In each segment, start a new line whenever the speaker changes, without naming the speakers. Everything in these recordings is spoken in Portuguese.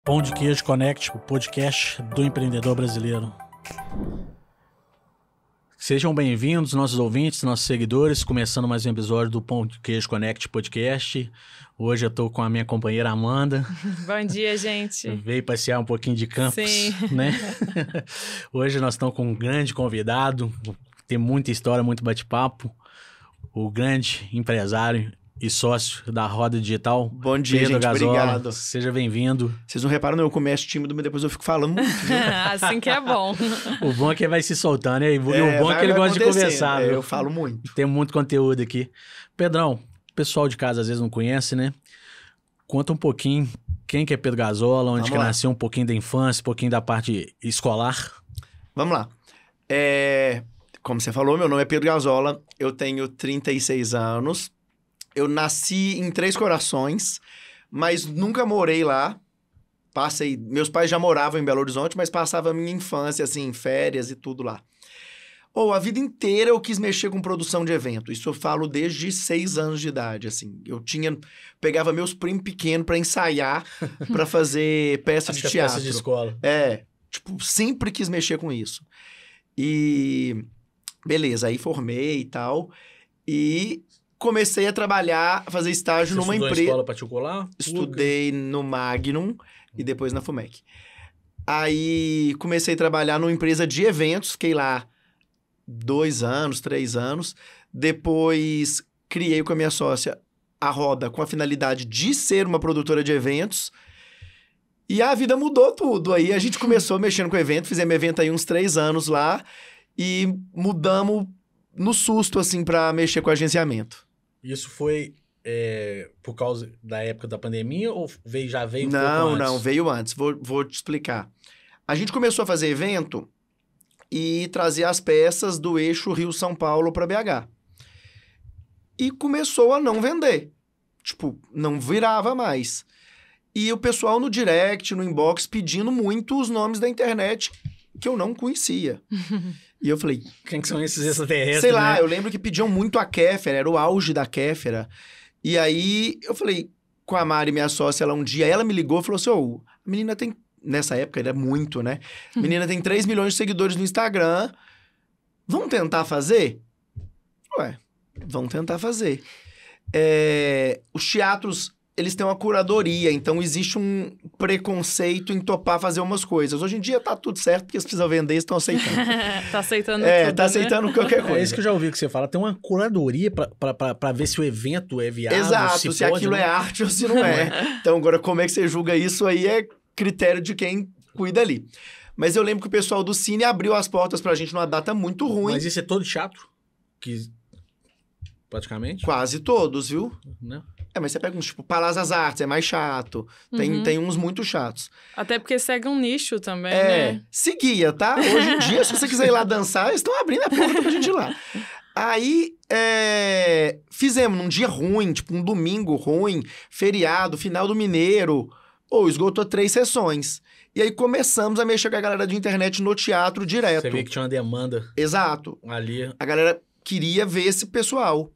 Pão de Queijo Connect, o podcast do empreendedor brasileiro. Sejam bem-vindos, nossos ouvintes, nossos seguidores, começando mais um episódio do Pão de Queijo Connect podcast. Hoje eu tô com a minha companheira Amanda.
Bom dia, gente.
Veio passear um pouquinho de campus,
Sim.
Né? Hoje nós estamos com um grande convidado, tem muita história, muito bate-papo. O grande empresário e sócio da Roda Digital.
Bom dia,
Pedro
gente.
Gazola.
Obrigado.
Seja bem-vindo.
Vocês não reparam, não, eu começo tímido, mas depois eu fico falando muito.
Assim que é bom.
O bom é que ele vai se soltando, e o bom é que ele gosta de conversar.
Eu falo muito.
Tem muito conteúdo aqui. Pedrão, o pessoal de casa às vezes não conhece, né? Conta um pouquinho quem que é Pedro Gazola, onde que nasceu, um pouquinho da infância, um pouquinho da parte escolar.
Vamos lá. Como você falou, meu nome é Pedro Gazola, eu tenho 36 anos. Eu nasci em Três Corações, mas nunca morei lá. Meus pais já moravam em Belo Horizonte, mas passava a minha infância, assim, em férias e tudo lá. A vida inteira eu quis mexer com produção de evento. Isso eu falo desde 6 anos de idade, assim. Pegava meus primos pequenos para ensaiar, para fazer peça de teatro.
Peça de escola.
Sempre quis mexer com isso. E beleza, aí formei e tal. E comecei a trabalhar, a fazer estágio numa empresa.
Estudou em escola particular?
Estudei no Magnum e depois na FUMEC. Aí comecei a trabalhar numa empresa de eventos, fiquei lá 2 anos, 3 anos. Depois criei com a minha sócia a Roda com a finalidade de ser uma produtora de eventos. E a vida mudou tudo. Aí a gente começou mexendo com evento, fizemos evento aí uns 3 anos lá e mudamos no susto, assim, para mexer com agenciamento.
Isso foi por causa da época da pandemia ou já veio um pouco antes?
Não, veio antes. Vou te explicar. A gente começou a fazer evento e trazer as peças do eixo Rio-São Paulo para BH. E começou a não vender. Não virava mais. E o pessoal no direct, no inbox, pedindo muito os nomes da internet que eu não conhecia. E eu falei...
Quem que são esses extraterrestres,
Sei lá,
né?
eu lembro que pediam muito a Kéfera, era o auge da Kéfera. E aí, eu falei com a Mari, minha sócia, ela um dia, ela me ligou e falou assim, a menina tem... Nessa época era muito, né? A menina tem 3 milhões de seguidores no Instagram. Vamos tentar fazer? Vamos tentar fazer. Os teatros... Eles têm uma curadoria, então existe um preconceito em topar fazer umas coisas. Hoje em dia tá tudo certo, porque eles precisam vender e estão aceitando.
Tá aceitando tudo,
tá aceitando, né? Qualquer coisa.
É isso que eu já ouvi que você fala. Tem uma curadoria pra ver se o evento é viável,
Exato, se aquilo é arte ou se não é. Então, agora, como é que você julga isso aí é critério de quem cuida ali. Mas eu lembro que o pessoal do Cine abriu as portas pra gente numa data muito ruim.
Mas isso é todo teatro? Praticamente?
Quase todos, viu?
Não.
Mas você pega uns, Palácio das Artes, é mais chato. Tem uns muito chatos.
Até porque segue um nicho também, né?
Seguia, tá? Hoje em dia, se você quiser ir lá dançar, eles estão abrindo a porta pra gente ir lá. Aí, fizemos num dia ruim, um domingo ruim, feriado, final do Mineiro. Esgotou 3 sessões. E aí, começamos a mexer com a galera de internet no teatro direto.
Você vê que tinha uma demanda.
Exato.
Ali.
A galera queria ver esse pessoal.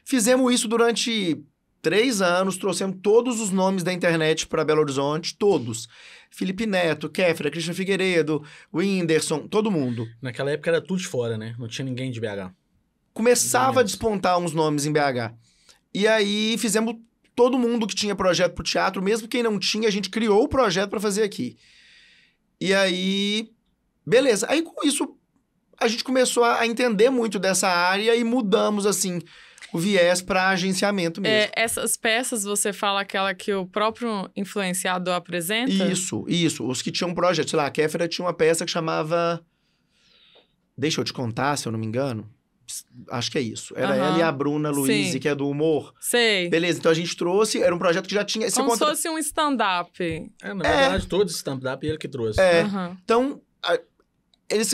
Fizemos isso durante 3 anos, trouxemos todos os nomes da internet para Belo Horizonte, todos. Felipe Neto, Kéfera, Christian Figueiredo, Whindersson, todo mundo.
Naquela época era tudo de fora, né? Não tinha ninguém de BH.
Começava a despontar uns nomes em BH. E aí fizemos todo mundo que tinha projeto pro teatro, mesmo quem não tinha, a gente criou o projeto para fazer aqui. E aí, beleza. Aí com isso, a gente começou a entender muito dessa área e mudamos, assim, o viés para agenciamento mesmo.
Essas peças, você fala aquela que o próprio influenciador apresenta?
Isso. Os que tinham um projeto. Sei lá, a Kéfera tinha uma peça que chamava... Deixa eu te contar, se eu não me engano. Acho que é isso. Era ela e a Bruna Luiz, que é do humor.
Sei.
Beleza, então a gente trouxe... Era um projeto que já tinha...
Como se fosse um stand-up.
Na verdade, todos os stand-up ele que trouxe.
Então...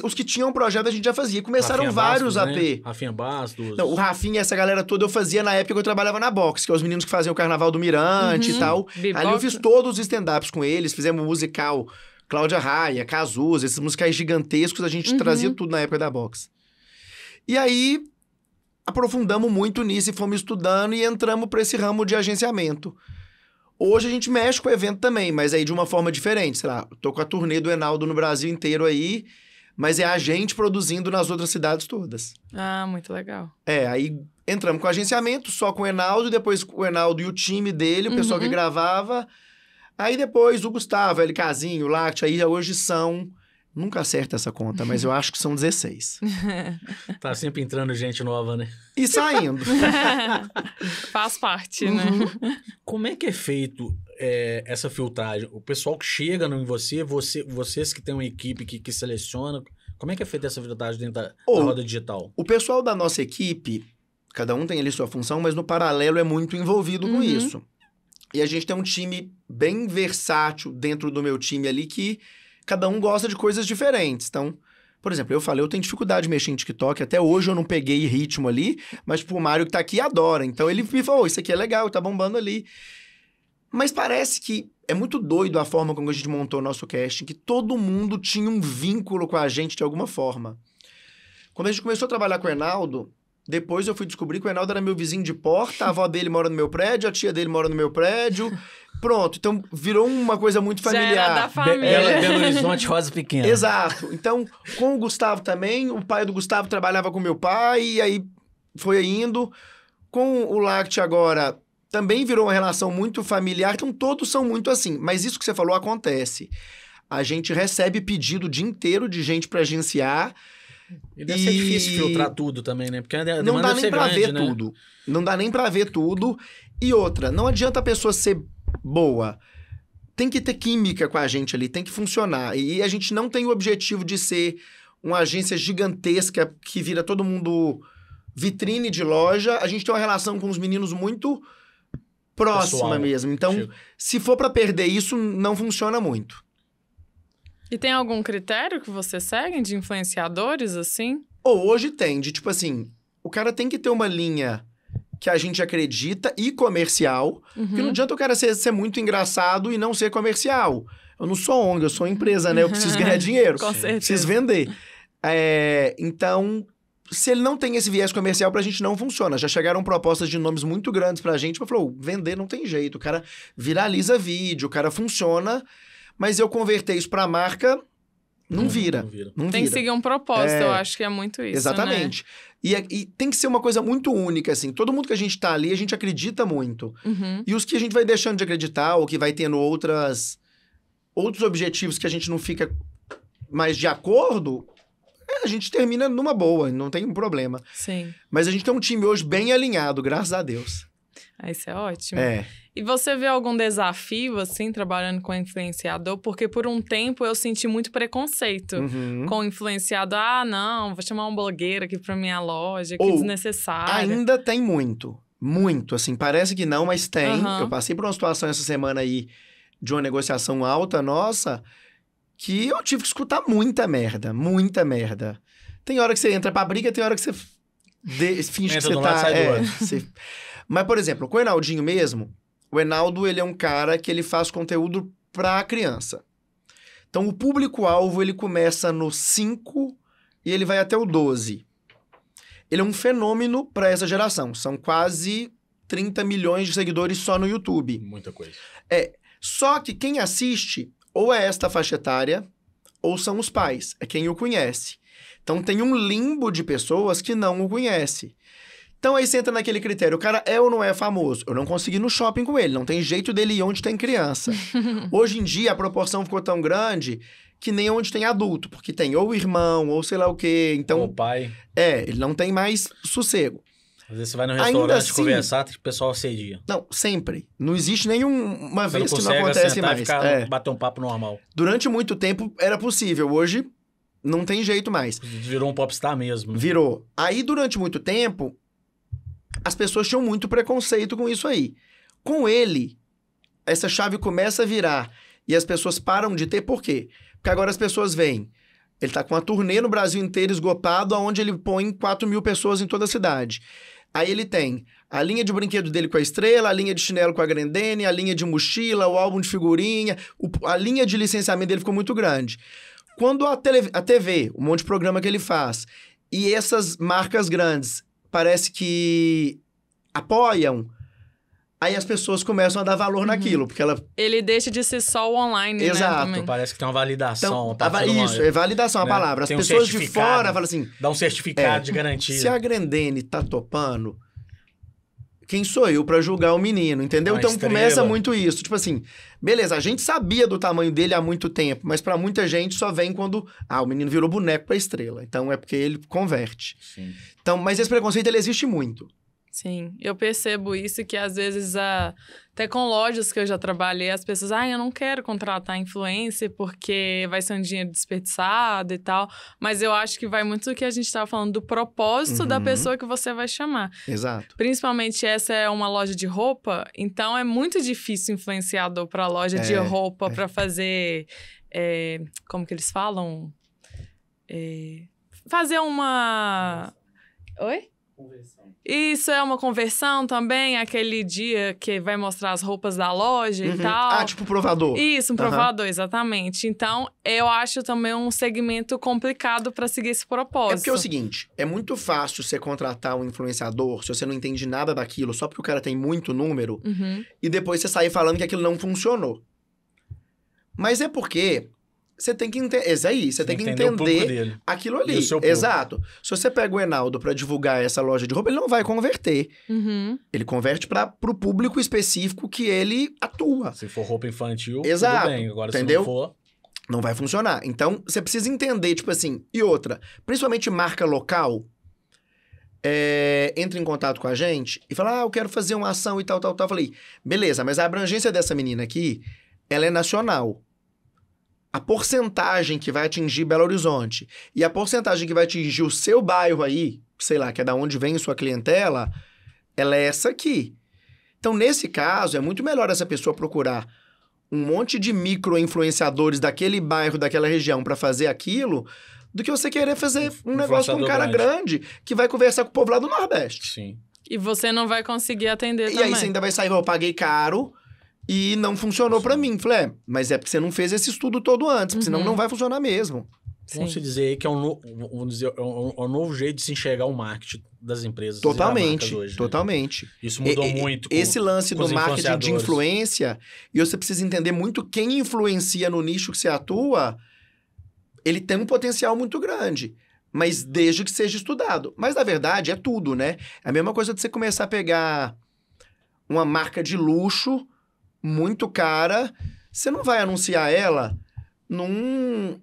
os que tinham projeto a gente já fazia. Começaram
Rafinha
vários
Bastos,
AP.
Né? Rafinha Bastos.
Não, o Rafinha, essa galera toda eu fazia na época que eu trabalhava na Box, que é os meninos que faziam o Carnaval do Mirante e tal.
Biboca.
Ali eu fiz todos os stand-ups com eles, fizemos um musical Cláudia Raia, Cazuza, esses musicais gigantescos, a gente trazia tudo na época da Box. E aí, aprofundamos muito nisso e fomos estudando e entramos para esse ramo de agenciamento. Hoje a gente mexe com o evento também, mas aí de uma forma diferente. Sei lá, tô com a turnê do Enaldo no Brasil inteiro aí, mas é a gente produzindo nas outras cidades todas.
Ah, muito legal.
Aí entramos com agenciamento, só com o Enaldo, e depois o Enaldo e o time dele, o pessoal que gravava. Aí depois o Gustavo, ele Casinho, o Láctea, aí hoje são... Nunca acerta essa conta, mas eu acho que são 16.
Tá sempre entrando gente nova, né?
E saindo.
Faz parte, né?
Como é que é feito essa filtragem? O pessoal que chega em vocês que têm uma equipe que seleciona, como é que é feita essa filtragem dentro da roda digital?
O pessoal da nossa equipe, cada um tem ali sua função, mas no paralelo é muito envolvido com isso. E a gente tem um time bem versátil dentro do meu time ali que cada um gosta de coisas diferentes. Então, por exemplo, eu tenho dificuldade de mexer em TikTok. Até hoje eu não peguei ritmo ali, mas tipo, o Mário que tá aqui adora. Então ele me falou, isso aqui é legal, tá bombando ali. Mas parece que é muito doido a forma como a gente montou o nosso casting, que todo mundo tinha um vínculo com a gente de alguma forma. Quando a gente começou a trabalhar com o Enaldo, depois eu fui descobrir que o Enaldo era meu vizinho de porta, a avó dele mora no meu prédio, a tia dele mora no meu prédio. Pronto, então virou uma coisa muito familiar.
Já era da família.
Belo Horizonte, Rosa Pequena.
Exato. Então, com o Gustavo também, o pai do Gustavo trabalhava com meu pai, e aí foi indo. Com o Láctea agora, também virou uma relação muito familiar, então todos são muito assim. Mas isso que você falou acontece. A gente recebe pedido o dia inteiro de gente para agenciar.
E deve ser difícil filtrar tudo também, né? Porque
não dá nem pra ver
né?
tudo. Não dá nem pra ver tudo. E outra, não adianta a pessoa ser boa. Tem que ter química com a gente ali, tem que funcionar. E a gente não tem o objetivo de ser uma agência gigantesca que vira todo mundo vitrine de loja. A gente tem uma relação com os meninos muito próxima
pessoal
mesmo. Então, se for pra perder isso, não funciona muito.
E tem algum critério que você segue de influenciadores, assim?
Hoje tem, de tipo assim, o cara tem que ter uma linha que a gente acredita e comercial, porque não adianta o cara ser muito engraçado e não ser comercial. Eu não sou ONG, eu sou empresa, né? Eu preciso ganhar dinheiro.
Com certeza.
Preciso vender. Então, se ele não tem esse viés comercial, pra gente não funciona. Já chegaram propostas de nomes muito grandes pra gente, mas falou, vender não tem jeito. O cara viraliza vídeo, o cara funciona, mas eu converter isso pra marca, não vira.
Tem que seguir um propósito, eu acho que é muito isso,
exatamente.
Né?
E tem que ser uma coisa muito única, assim. Todo mundo que a gente tá ali, a gente acredita muito. E os que a gente vai deixando de acreditar, ou que vai tendo outros objetivos que a gente não fica mais de acordo, a gente termina numa boa, não tem um problema.
Sim.
Mas a gente tem um time hoje bem alinhado, graças a Deus.
Isso é ótimo. E você vê algum desafio, assim, trabalhando com influenciador? Porque por um tempo eu senti muito preconceito com influenciador. Ah, não, vou chamar um blogueiro aqui pra minha loja, que desnecessário.
Ainda tem muito. Muito, assim, parece que não, mas tem. Eu passei por uma situação essa semana aí de uma negociação alta nossa, que eu tive que escutar muita merda. Tem hora que você entra pra briga, tem hora que você finge que você tá... Mas, por exemplo, com o Enaldinho mesmo, o Enaldo, ele é um cara que ele faz conteúdo pra criança. Então, o público-alvo, ele começa no 5 e ele vai até o 12. Ele é um fenômeno pra essa geração. São quase 30 milhões de seguidores só no YouTube.
Muita coisa.
Só que quem assiste, ou é esta faixa etária, ou são os pais. É quem o conhece. Então, tem um limbo de pessoas que não o conhece. Então, aí você entra naquele critério, o cara é ou não é famoso? Eu não consegui ir no shopping com ele, não tem jeito dele ir onde tem criança. Hoje em dia, a proporção ficou tão grande que nem onde tem adulto, porque tem ou irmão, ou sei lá o quê. Então,
ou pai.
Ele não tem mais sossego.
Às vezes você vai no restaurante assim, conversar, o pessoal assedia.
Não, sempre. Não existe nenhuma vez que não
acontece
mais.
Bater um papo normal.
Durante muito tempo era possível, hoje não tem jeito mais.
Virou um popstar mesmo. Né?
Virou. Aí, durante muito tempo, as pessoas tinham muito preconceito com isso aí. Com ele, essa chave começa a virar e as pessoas param de ter. Por quê? Porque agora as pessoas veem. Ele tá com uma turnê no Brasil inteiro esgotado, onde ele põe 4.000 pessoas em toda a cidade. Aí ele tem a linha de brinquedo dele com a Estrela, a linha de chinelo com a Grendene, a linha de mochila, o álbum de figurinha. A linha de licenciamento dele ficou muito grande. Quando a TV, um monte de programa que ele faz, e essas marcas grandes parece que apoiam, Aí as pessoas começam a dar valor naquilo, porque ela...
Ele deixa de ser só o online,
Exato.
né?
Parece que tem uma validação.
Então, isso, é validação a palavra. As pessoas de fora falam assim...
Dá um certificado de garantia.
Se a Grendene tá topando, quem sou eu pra julgar o menino, entendeu? Então começa muito isso. Tipo assim, beleza, a gente sabia do tamanho dele há muito tempo, mas pra muita gente só vem quando... o menino virou boneco pra estrela. Então é porque ele converte.
Sim.
Então, mas esse preconceito, ele existe muito.
Sim, eu percebo isso que às vezes, até com lojas que eu já trabalhei, as pessoas, eu não quero contratar influencer porque vai ser um dinheiro desperdiçado e tal, mas eu acho que vai muito do que a gente estava falando, do propósito da pessoa que você vai chamar.
Exato.
Principalmente essa é uma loja de roupa, então é muito difícil influenciador para loja de roupa para fazer, como que eles falam? Fazer uma... Oi? Conversão. Isso é uma conversão também, aquele dia que vai mostrar as roupas da loja e tal.
Tipo provador.
Isso, um provador, exatamente. Então, eu acho também um segmento complicado para seguir esse propósito.
É porque é o seguinte, é muito fácil você contratar um influenciador, se você não entende nada daquilo, só porque o cara tem muito número, e depois você sair falando que aquilo não funcionou. Mas é porque... Você tem que entender. Você tem que entender aquilo ali. Exato. Se você pega o Enaldo pra divulgar essa loja de roupa, ele não vai converter. Ele converte pro público específico que ele atua.
Se for roupa infantil,
exato,
tudo bem. Agora,
entendeu?
Se não for...
Não vai funcionar. Então, você precisa entender, tipo assim... E outra, principalmente marca local, entra em contato com a gente e fala, eu quero fazer uma ação e tal. Eu falei, beleza, mas a abrangência dessa menina aqui, ela é nacional. A porcentagem que vai atingir Belo Horizonte e a porcentagem que vai atingir o seu bairro aí, sei lá, que é da onde vem sua clientela, ela é essa aqui. Então, nesse caso, é muito melhor essa pessoa procurar um monte de micro-influenciadores daquele bairro, daquela região, para fazer aquilo, do que você querer fazer um negócio com um cara grande que vai conversar com o povo lá do Nordeste.
Sim.
E você não vai conseguir atender também.
E aí você ainda vai sair, eu paguei caro... E não funcionou pra mim. Falei, mas é porque você não fez esse estudo todo antes, porque senão não vai funcionar mesmo.
Vamos dizer aí que é um novo jeito de se enxergar o marketing das empresas.
Totalmente,
hoje,
totalmente.
Né? Isso mudou muito.
Esse lance do marketing de influência, e você precisa entender muito quem influencia no nicho que você atua, ele tem um potencial muito grande. Mas desde que seja estudado. Mas, na verdade, é tudo, né? É a mesma coisa de você começar a pegar uma marca de luxo... muito cara, você não vai anunciar ela num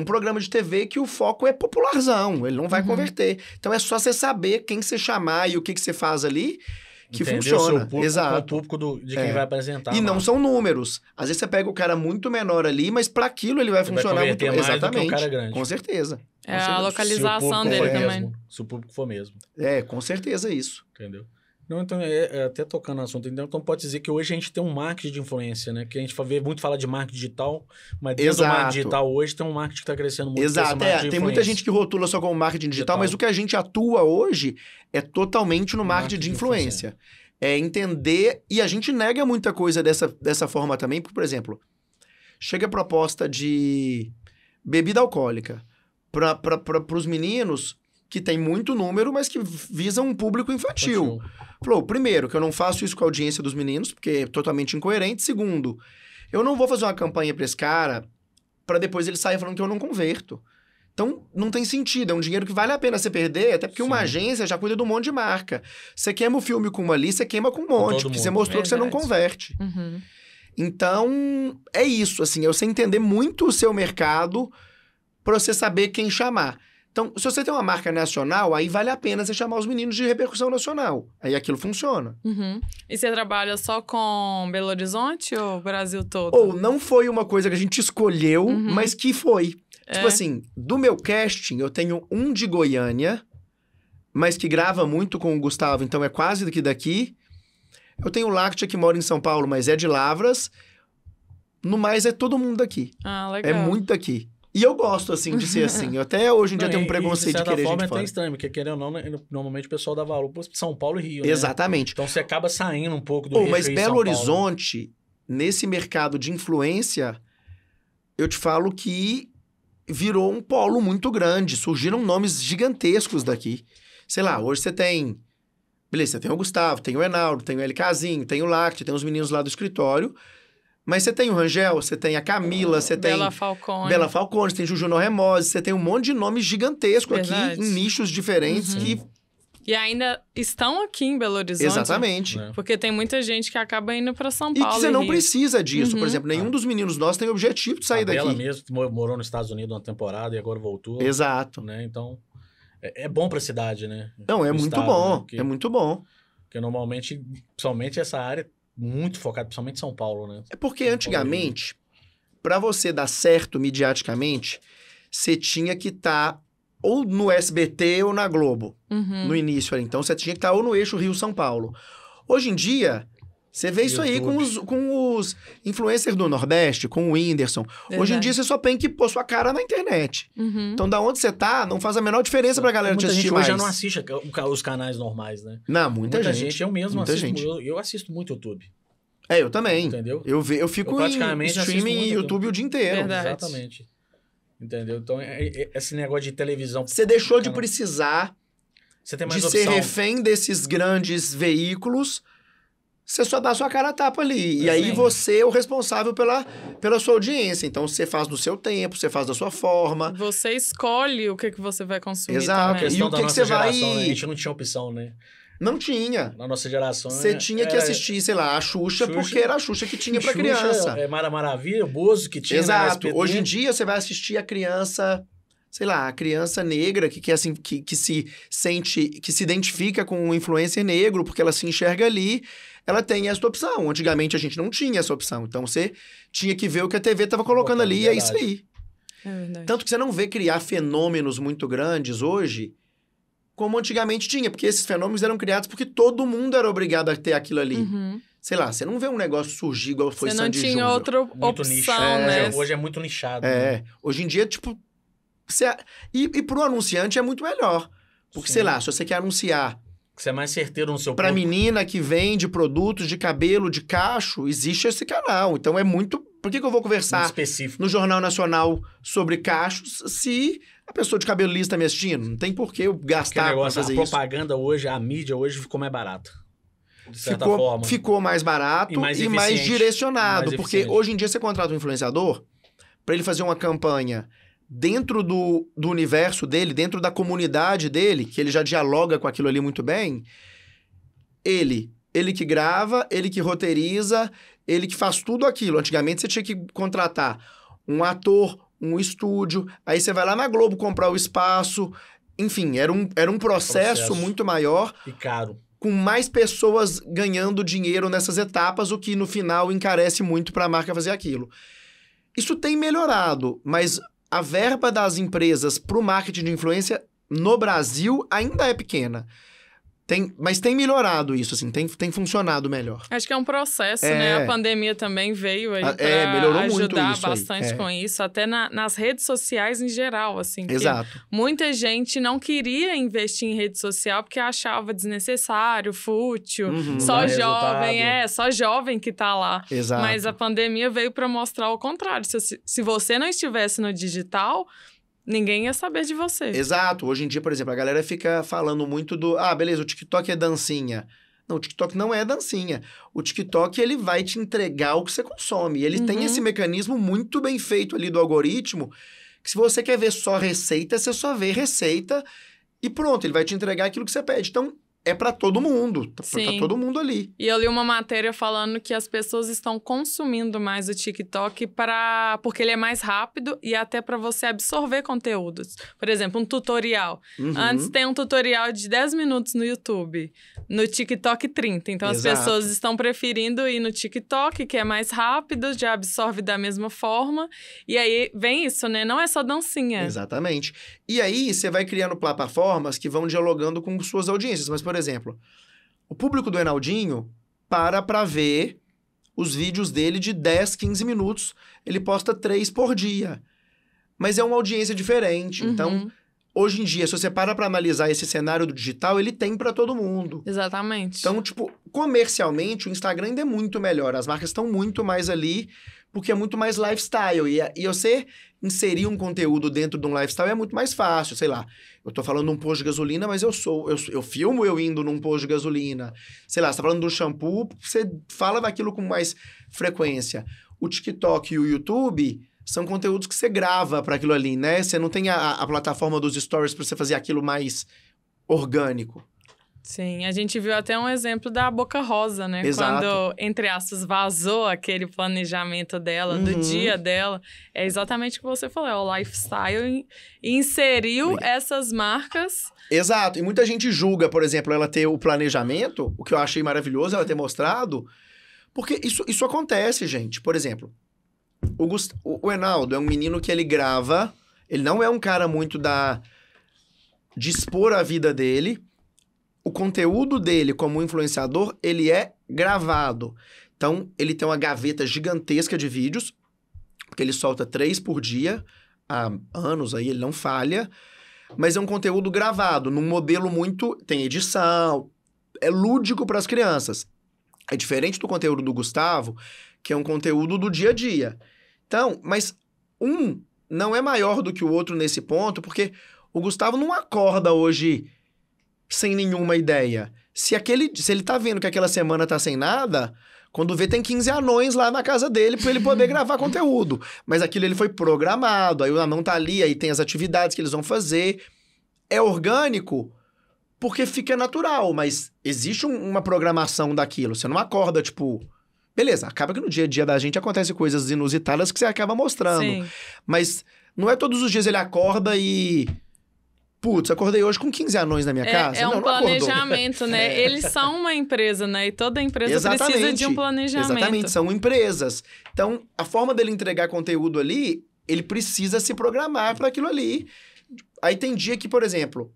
programa de TV que o foco é popularzão, ele não vai converter. Então é só você saber quem você chamar e o que você faz ali que funciona.
Exato. O público de quem vai apresentar.
E não são números. Às vezes você pega o cara muito menor ali, mas para aquilo ele vai funcionar muito
mais
exatamente.
Do que o cara grande.
Com certeza.
A localização dele também.
Se o público for mesmo.
Com certeza isso.
Entendeu? Não, então, até tocando no assunto, então pode dizer que hoje a gente tem um marketing de influência, né? Que a gente vê muito falar de marketing digital, mas dentro do marketing digital hoje tem um marketing que está crescendo muito.
Exato, tem muita gente que rotula só como marketing digital, mas o que a gente atua hoje é totalmente no marketing de influência. É entender, e a gente nega muita coisa dessa forma também, porque, por exemplo, chega a proposta de bebida alcoólica para os meninos que tem muito número, mas que visam um público infantil. Falou, primeiro, que eu não faço isso com a audiência dos meninos, porque é totalmente incoerente. Segundo, eu não vou fazer uma campanha para esse cara para depois ele sair falando que eu não converto. Então, não tem sentido. É um dinheiro que vale a pena você perder, até porque uma agência já cuida de um monte de marca. Você queima o filme com uma ali, você queima com um monte, porque você mostrou que você não converte. Então, é isso, assim, é você entender muito o seu mercado para você saber quem chamar. Então, se você tem uma marca nacional, aí vale a pena você chamar os meninos de repercussão nacional. Aí aquilo funciona.
E você trabalha só com Belo Horizonte ou Brasil todo?
Ou não foi uma coisa que a gente escolheu, mas que foi. Tipo assim, do meu casting, eu tenho um de Goiânia, mas que grava muito com o Gustavo, então é quase daqui. Eu tenho o Láctea, que mora em São Paulo, mas é de Lavras. No mais, é todo mundo daqui.
Legal.
É muito daqui. E eu gosto, assim, de ser assim. Eu até hoje em dia tenho um preconceito de querer gente fora.
É estranho, porque querendo ou não, normalmente o pessoal dá valor para São Paulo e Rio, né?
Exatamente.
Então você acaba saindo um pouco do Rio.
Mas Belo Horizonte, nesse mercado de influência, eu te falo que virou um polo muito grande. Surgiram nomes gigantescos daqui. Sei lá, hoje você tem Beleza, você tem o Gustavo, tem o Enaldo, tem o LKzinho, tem o Lacte, tem os meninos lá do escritório. Mas você tem o Rangel, você tem a Camila, você tem...
Bela Falcone,
você tem Juju Norremose, você tem um monte de nomes gigantescos aqui, em nichos diferentes que...
E ainda estão aqui em Belo Horizonte.
Exatamente.
Porque tem muita gente que acaba indo para São Paulo.
E que você não precisa disso. Por exemplo, nenhum dos meninos nossos tem o objetivo de sair daqui.
Ela mesmo morou nos Estados Unidos uma temporada e agora voltou.
Exato.
Né? Então, é bom pra cidade, né?
Não, é muito bom. É muito bom.
Porque normalmente, principalmente essa área, muito focada, principalmente em São Paulo, né?
É porque antigamente, para você dar certo mediaticamente, você tinha que estar ou no SBT ou na Globo, no início ali. Então, você tinha que estar ou no eixo Rio-São Paulo. Hoje em dia, você vê isso aí com os influencers do Nordeste, com o Whindersson. Verdade. Hoje em dia, você só tem que pôr sua cara na internet. Então, da onde você tá, não faz a menor diferença pra galera te assistir mais.
Muita gente hoje já não assiste os canais normais, né?
Não, muita gente.
Eu mesmo assisto. Eu assisto muito YouTube.
Eu também.
Entendeu?
Eu fico em streaming e YouTube o dia inteiro.
Verdade.
Exatamente. Entendeu? Então, esse negócio de televisão...
Você deixou de precisar
você tem mais
de ser refém desses grandes veículos, você só dá sua cara a tapa ali. E aí você é o responsável pela sua audiência. Então, você faz do seu tempo, você faz da sua forma.
Você escolhe o que você vai consumir.
Exato.
Também.
E o que você vai...
Né? A gente não tinha opção, né?
Não tinha.
Na nossa geração...
Você tinha que assistir, sei lá, a Xuxa, porque era a Xuxa que tinha pra criança.
Mara Maravilha, o Bozo que tinha.
Exato. Hoje em dia, você vai assistir a criança... Sei lá, a criança negra que se sente... Que se identifica com um influencer negro, porque ela se enxerga ali. Ela tem essa opção. Antigamente, a gente não tinha essa opção. Então, você tinha que ver o que a TV estava colocando ali. E é isso aí.
É verdade.
Tanto que você não vê criar fenômenos muito grandes hoje... como antigamente tinha, porque esses fenômenos eram criados porque todo mundo era obrigado a ter aquilo ali. Sei lá, você não vê um negócio surgir igual foi Sandy Júnior.
Você não tinha outra opção, né?
Hoje é muito nichado.
Né? Hoje em dia, tipo... E pro anunciante é muito melhor. Porque, sei lá, se você quer anunciar...
Você é mais certeiro no seu
pra menina que vende produtos de cabelo, de cacho, existe esse canal. Então, é muito... Por que eu vou conversar
específico
no Jornal Nacional sobre cachos se... A pessoa de cabelo liso tá me assistindo. Não tem por que eu gastar pra fazer isso.
A propaganda hoje, a mídia hoje ficou mais barata. De certa forma.
Ficou mais barato e mais direcionado. Porque hoje em dia você contrata um influenciador para ele fazer uma campanha dentro do universo dele, dentro da comunidade dele, que ele já dialoga com aquilo ali muito bem. Ele que grava, ele que roteiriza, ele que faz tudo aquilo. Antigamente você tinha que contratar um ator, um estúdio, aí você vai lá na Globo comprar o espaço. Enfim, era um processo muito maior.
E caro.
Com mais pessoas ganhando dinheiro nessas etapas, o que no final encarece muito para a marca fazer aquilo. Isso tem melhorado, mas a verba das empresas para o marketing de influência no Brasil ainda é pequena. Mas tem melhorado isso, assim, tem funcionado melhor.
Acho que é um processo, né? A pandemia também veio aí para ajudar bastante com isso, até nas redes sociais em geral, assim.
Exato.
Muita gente não queria investir em rede social porque achava desnecessário, fútil, só jovem, só jovem que tá lá.
Exato.
Mas a pandemia veio para mostrar o contrário. Se você não estivesse no digital... Ninguém ia saber de você.
Exato. Hoje em dia, por exemplo, a galera fica falando muito do... Ah, beleza, o TikTok é dancinha. Não, o TikTok não é dancinha. O TikTok, ele vai te entregar o que você consome. Ele tem esse mecanismo muito bem feito ali do algoritmo, que se você quer ver só receita, você só vê receita e pronto, ele vai te entregar aquilo que você pede. Então, é pra todo mundo. Tá todo mundo ali.
E eu li uma matéria falando que as pessoas estão consumindo mais o TikTok porque ele é mais rápido e até para você absorver conteúdos. Por exemplo, um tutorial. Antes tem um tutorial de 10 minutos no YouTube. No TikTok, 30. Então, as pessoas estão preferindo ir no TikTok, que é mais rápido, já absorve da mesma forma. E aí, vem isso, né? Não é só dancinha.
Exatamente. E aí, você vai criando plataformas que vão dialogando com suas audiências. Mas, por exemplo, o público do Enaldinho para ver os vídeos dele de 10, 15 minutos. Ele posta 3 por dia. Mas é uma audiência diferente. Então, hoje em dia, se você para analisar esse cenário do digital, ele tem para todo mundo.
Exatamente.
Então, tipo, comercialmente, o Instagram ainda é muito melhor. As marcas estão muito mais ali porque é muito mais lifestyle. E você inserir um conteúdo dentro de um lifestyle é muito mais fácil, sei lá. Eu tô falando de um posto de gasolina, mas eu filmo eu indo num posto de gasolina. Sei lá, você tá falando de um shampoo, você fala daquilo com mais frequência. O TikTok e o YouTube são conteúdos que você grava para aquilo ali, né? Você não tem a plataforma dos stories para você fazer aquilo mais orgânico.
Sim, a gente viu até um exemplo da Boca Rosa, né?
Exato.
Quando, entre aspas, vazou aquele planejamento dela, do dia dela. É exatamente o que você falou, é o lifestyle. E inseriu essas marcas.
Exato. E muita gente julga, por exemplo, ela ter o planejamento, o que eu achei maravilhoso ela ter mostrado, porque isso acontece, gente. Por exemplo, o Enaldo é um menino que ele grava, ele não é um cara muito de expor a vida dele. O conteúdo dele como influenciador, ele é gravado. Então, ele tem uma gaveta gigantesca de vídeos, porque ele solta 3 por dia, há anos aí, ele não falha, mas é um conteúdo gravado, num modelo muito... tem edição, é lúdico para as crianças. É diferente do conteúdo do Gustavo, que é um conteúdo do dia a dia. Então, mas um não é maior do que o outro nesse ponto, porque o Gustavo não acorda hoje sem nenhuma ideia. Se ele tá vendo que aquela semana tá sem nada, quando vê tem 15 anões lá na casa dele pra ele poder gravar conteúdo. Mas aquilo ele foi programado, aí o anão tá ali, aí tem as atividades que eles vão fazer. É orgânico porque fica natural, mas existe uma programação daquilo. Você não acorda, tipo... Beleza, acaba que no dia a dia da gente acontece coisas inusitadas que você acaba mostrando.
Sim.
Mas não é todos os dias ele acorda e... Putz, acordei hoje com 15 anões na minha casa.
É um
não
planejamento, né? Eles são uma empresa, né? E toda empresa precisa de um planejamento.
Exatamente, são empresas. Então, a forma dele entregar conteúdo ali, ele precisa se programar para aquilo ali. Aí tem dia que, por exemplo...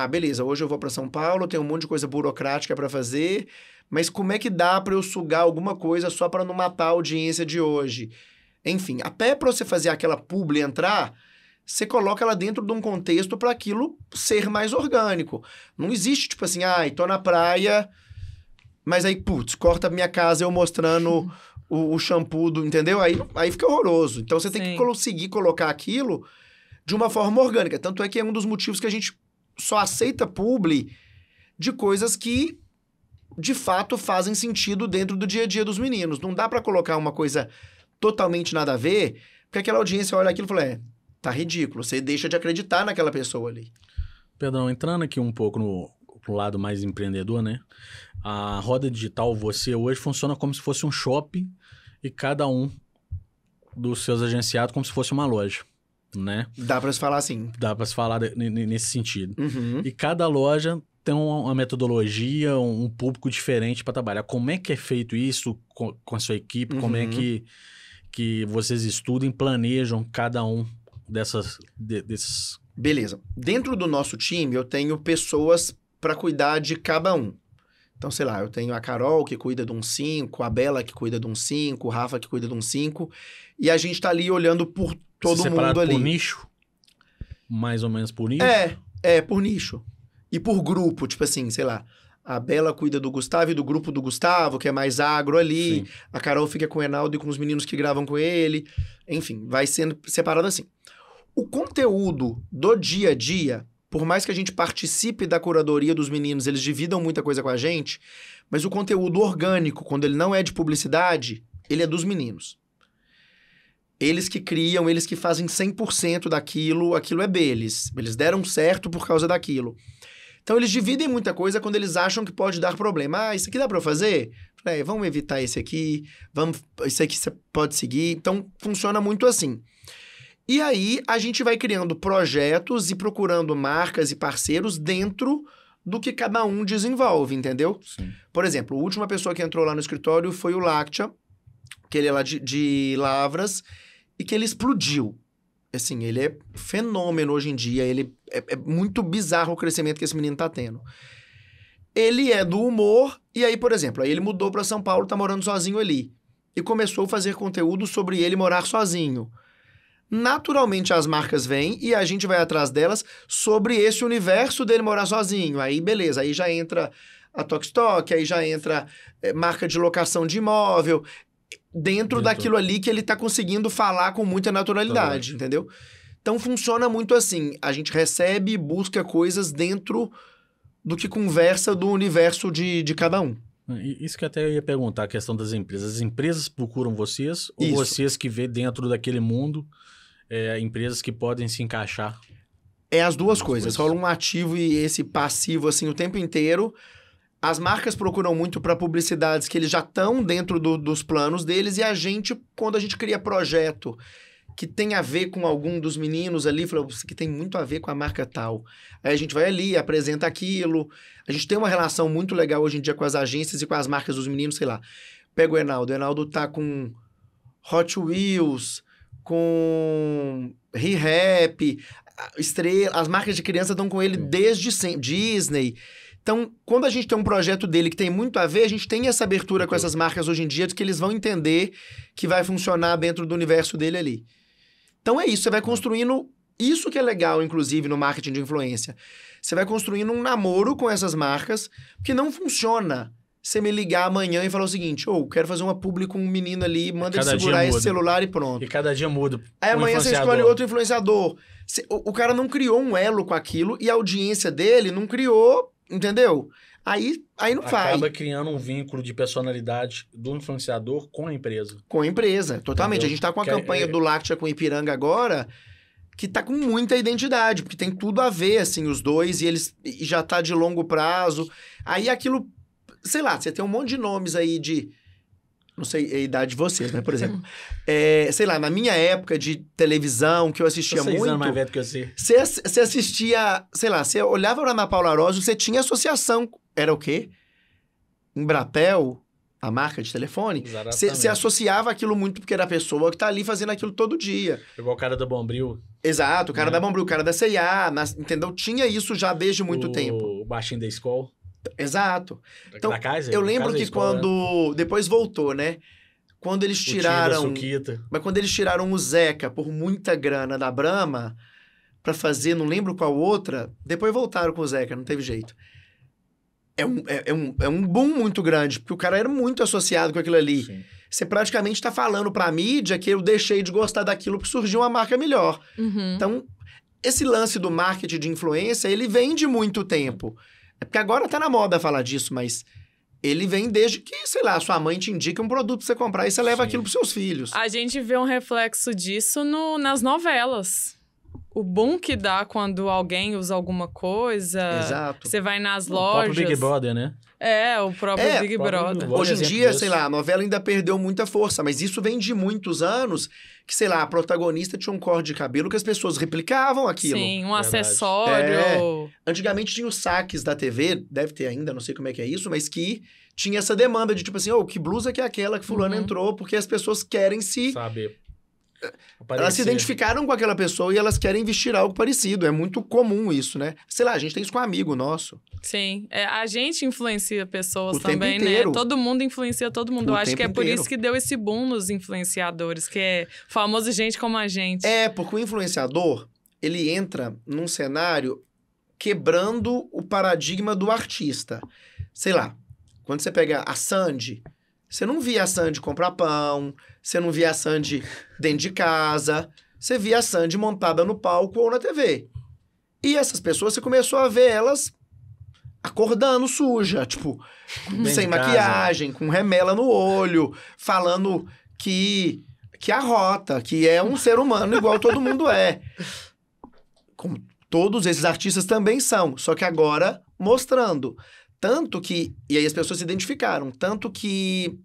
beleza, hoje eu vou para São Paulo, tenho um monte de coisa burocrática para fazer, mas como é que dá para eu sugar alguma coisa só para não matar a audiência de hoje? Enfim, até para você fazer aquela publi entrar... Você coloca ela dentro de um contexto para aquilo ser mais orgânico. Não existe, tipo assim, tô na praia, mas aí, putz, corta a minha casa eu mostrando o shampoo, entendeu? Aí fica horroroso. Então, você tem que conseguir colocar aquilo de uma forma orgânica. Tanto é que é um dos motivos que a gente só aceita publi de coisas que, de fato, fazem sentido dentro do dia a dia dos meninos. Não dá para colocar uma coisa totalmente nada a ver, porque aquela audiência olha aquilo e fala, tá ridículo. Você deixa de acreditar naquela pessoa ali.
Pedrão, entrando aqui um pouco no lado mais empreendedor, né? A Roda Digital, você hoje funciona como se fosse um shopping e cada um dos seus agenciados como se fosse uma loja, né?
Dá pra se falar assim.
Dá pra se falar nesse sentido.
Uhum.
E cada loja tem uma metodologia, um público diferente para trabalhar. Como é que é feito isso com a sua equipe? Como é que vocês estudam e planejam cada um desses...
Beleza. Dentro do nosso time, eu tenho pessoas para cuidar de cada um. Então, sei lá, eu tenho a Carol, que cuida de um 5, a Bela, que cuida de um 5, o Rafa, que cuida de um 5, e a gente tá ali olhando por todo mundo ali.
Por nicho? Mais ou menos por nicho?
Por nicho. E por grupo, tipo assim, sei lá, a Bela cuida do Gustavo e do grupo do Gustavo, que é mais agro ali. Sim. A Carol fica com o Enaldo e com os meninos que gravam com ele. Enfim, vai sendo separado assim. O conteúdo do dia a dia, por mais que a gente participe da curadoria dos meninos, eles dividam muita coisa com a gente, mas o conteúdo orgânico, quando ele não é de publicidade, ele é dos meninos. Eles que criam, eles que fazem 100% daquilo, aquilo é deles. Eles deram certo por causa daquilo. Então, eles dividem muita coisa quando eles acham que pode dar problema. Isso aqui dá para fazer? Vamos evitar esse aqui, esse aqui você pode seguir. Então, funciona muito assim. E aí, a gente vai criando projetos e procurando marcas e parceiros dentro do que cada um desenvolve, entendeu?
Sim.
Por exemplo, a última pessoa que entrou lá no escritório foi o Láctea, que ele é lá de Lavras, e que ele explodiu. Assim, ele é fenômeno hoje em dia, ele é muito bizarro o crescimento que esse menino tá tendo. Ele é do humor, e aí, por exemplo, aí ele mudou para São Paulo, tá morando sozinho ali, e começou a fazer conteúdo sobre ele morar sozinho. Naturalmente, as marcas vêm e a gente vai atrás delas sobre esse universo dele morar sozinho. Aí, beleza, aí já entra a Tokstok, aí já entra marca de locação de imóvel. dentro daquilo ali que ele tá conseguindo falar com muita naturalidade, entendeu? Então funciona muito assim, a gente recebe e busca coisas dentro do que conversa do universo de cada um.
Isso que até eu ia perguntar, a questão das empresas. As empresas procuram vocês ou vocês que vê dentro daquele mundo empresas que podem se encaixar?
É as duas coisas. Rola um ativo e esse passivo assim o tempo inteiro. As marcas procuram muito para publicidades que eles já estão dentro dos planos deles e a gente, quando a gente cria projeto que tem a ver com algum dos meninos ali, fala, isso aqui tem muito a ver com a marca tal. Aí a gente vai ali, apresenta aquilo. A gente tem uma relação muito legal hoje em dia com as agências e com as marcas dos meninos, sei lá. Pega o Enaldo. O Enaldo tá com Hot Wheels, com Re-Rap, Estrela. As marcas de criança estão com ele desde sempre. Disney. Então, quando a gente tem um projeto dele que tem muito a ver, a gente tem essa abertura com essas marcas hoje em dia de que eles vão entender que vai funcionar dentro do universo dele ali. Então é isso, você vai construindo... Isso que é legal, inclusive, no marketing de influência. Você vai construindo um namoro com essas marcas, que não funciona você me ligar amanhã e falar o seguinte, quero fazer uma publi com um menino ali, manda ele segurar esse celular e pronto.
E cada dia muda.
Aí amanhã você escolhe outro influenciador. O cara não criou um elo com aquilo e a audiência dele não criou, entendeu? Aí não faz.
Acaba criando um vínculo de personalidade do influenciador com a empresa.
Com a empresa, totalmente. Entendeu? A gente tá com a campanha do Láctea com Ipiranga agora, que tá com muita identidade, porque tem tudo a ver, assim, os dois, e já tá de longo prazo. Aí aquilo, sei lá, você tem um monte de nomes aí de... Não sei a idade de vocês, mas, por exemplo, sei lá, na minha época de televisão, que eu assistia muito... 6 anos
mais velho que eu sei.
Você assistia, sei lá, você olhava para Ana Paula Arósio, você tinha associação. Era o quê? Embratel, a marca de telefone. Você associava aquilo muito porque era a pessoa que tá ali fazendo aquilo todo dia.
Igual o cara da Bombril.
Exato, o cara da Bombril, o cara da C&A, entendeu? Tinha isso já desde muito tempo.
O baixinho da escola.
Exato. Então,
da Kaiser,
eu lembro que quando... Depois voltou, né? Quando eles tiraram... Mas quando eles tiraram o Zeca por muita grana da Brahma pra fazer, não lembro qual outra, depois voltaram com o Zeca, não teve jeito. É um boom muito grande, porque o cara era muito associado com aquilo ali. Sim. Você praticamente tá falando pra mídia que eu deixei de gostar daquilo porque surgiu uma marca melhor.
Uhum.
Então, esse lance do marketing de influência, ele vem de muito tempo. É porque agora tá na moda falar disso, mas ele vem desde que, sei lá, sua mãe te indica um produto pra você comprar e você leva aquilo pros seus filhos.
A gente vê um reflexo disso nas novelas. O boom que dá quando alguém usa alguma coisa.
Exato.
Você vai nas lojas.
O próprio Big Brother, né?
O próprio Big Brother.
Hoje em dia, sei lá, a novela ainda perdeu muita força, mas isso vem de muitos anos que, sei lá, a protagonista tinha um corte de cabelo que as pessoas replicavam aquilo.
Sim, um acessório.
Antigamente tinha os saques da TV, deve ter ainda, não sei como é que é isso, mas que tinha essa demanda de tipo assim, que blusa que é aquela que fulano entrou, porque as pessoas querem
saber.
Elas se identificaram com aquela pessoa e elas querem vestir algo parecido. É muito comum isso, né? Sei lá, a gente tem isso com um amigo nosso.
Sim. A gente influencia pessoas
o
também,
tempo inteiro.
Né? Todo mundo influencia todo mundo. Eu acho que é por isso que deu esse boom nos influenciadores, que é famoso gente como a gente.
Porque o influenciador, ele entra num cenário quebrando o paradigma do artista. Sei lá, quando você pega a Sandy... Você não via a Sandy comprar pão, você não via a Sandy dentro de casa, você via a Sandy montada no palco ou na TV. E essas pessoas, você começou a ver elas acordando suja, tipo, sem maquiagem, com remela no olho, falando que arrota, que é um ser humano igual todo mundo é. Como todos esses artistas também são, só que agora mostrando... Tanto que... E aí as pessoas se identificaram. Tanto que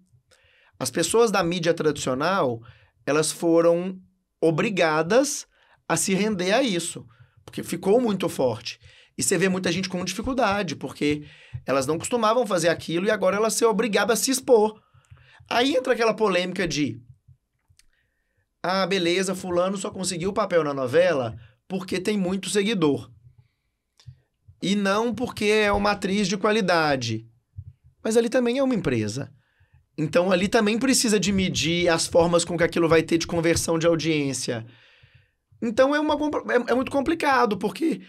as pessoas da mídia tradicional, elas foram obrigadas a se render a isso. Porque ficou muito forte. E você vê muita gente com dificuldade, porque elas não costumavam fazer aquilo e agora elas são obrigadas a se expor. Aí entra aquela polêmica de... beleza, fulano só conseguiu o papel na novela porque tem muito seguidor. E não porque é uma atriz de qualidade. Mas ali também é uma empresa. Então, ali também precisa de medir as formas com que aquilo vai ter de conversão de audiência. Então, é muito complicado, porque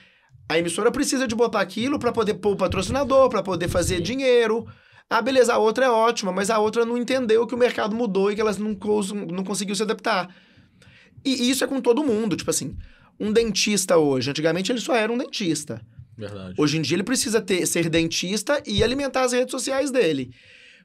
a emissora precisa de botar aquilo para poder pôr o patrocinador, para poder fazer dinheiro. Ah, beleza, a outra é ótima, mas a outra não entendeu que o mercado mudou e que elas não conseguiu se adaptar. E isso é com todo mundo, tipo assim, um dentista hoje, antigamente ele só era um dentista.
Verdade.
Hoje em dia ele precisa ser dentista e alimentar as redes sociais dele.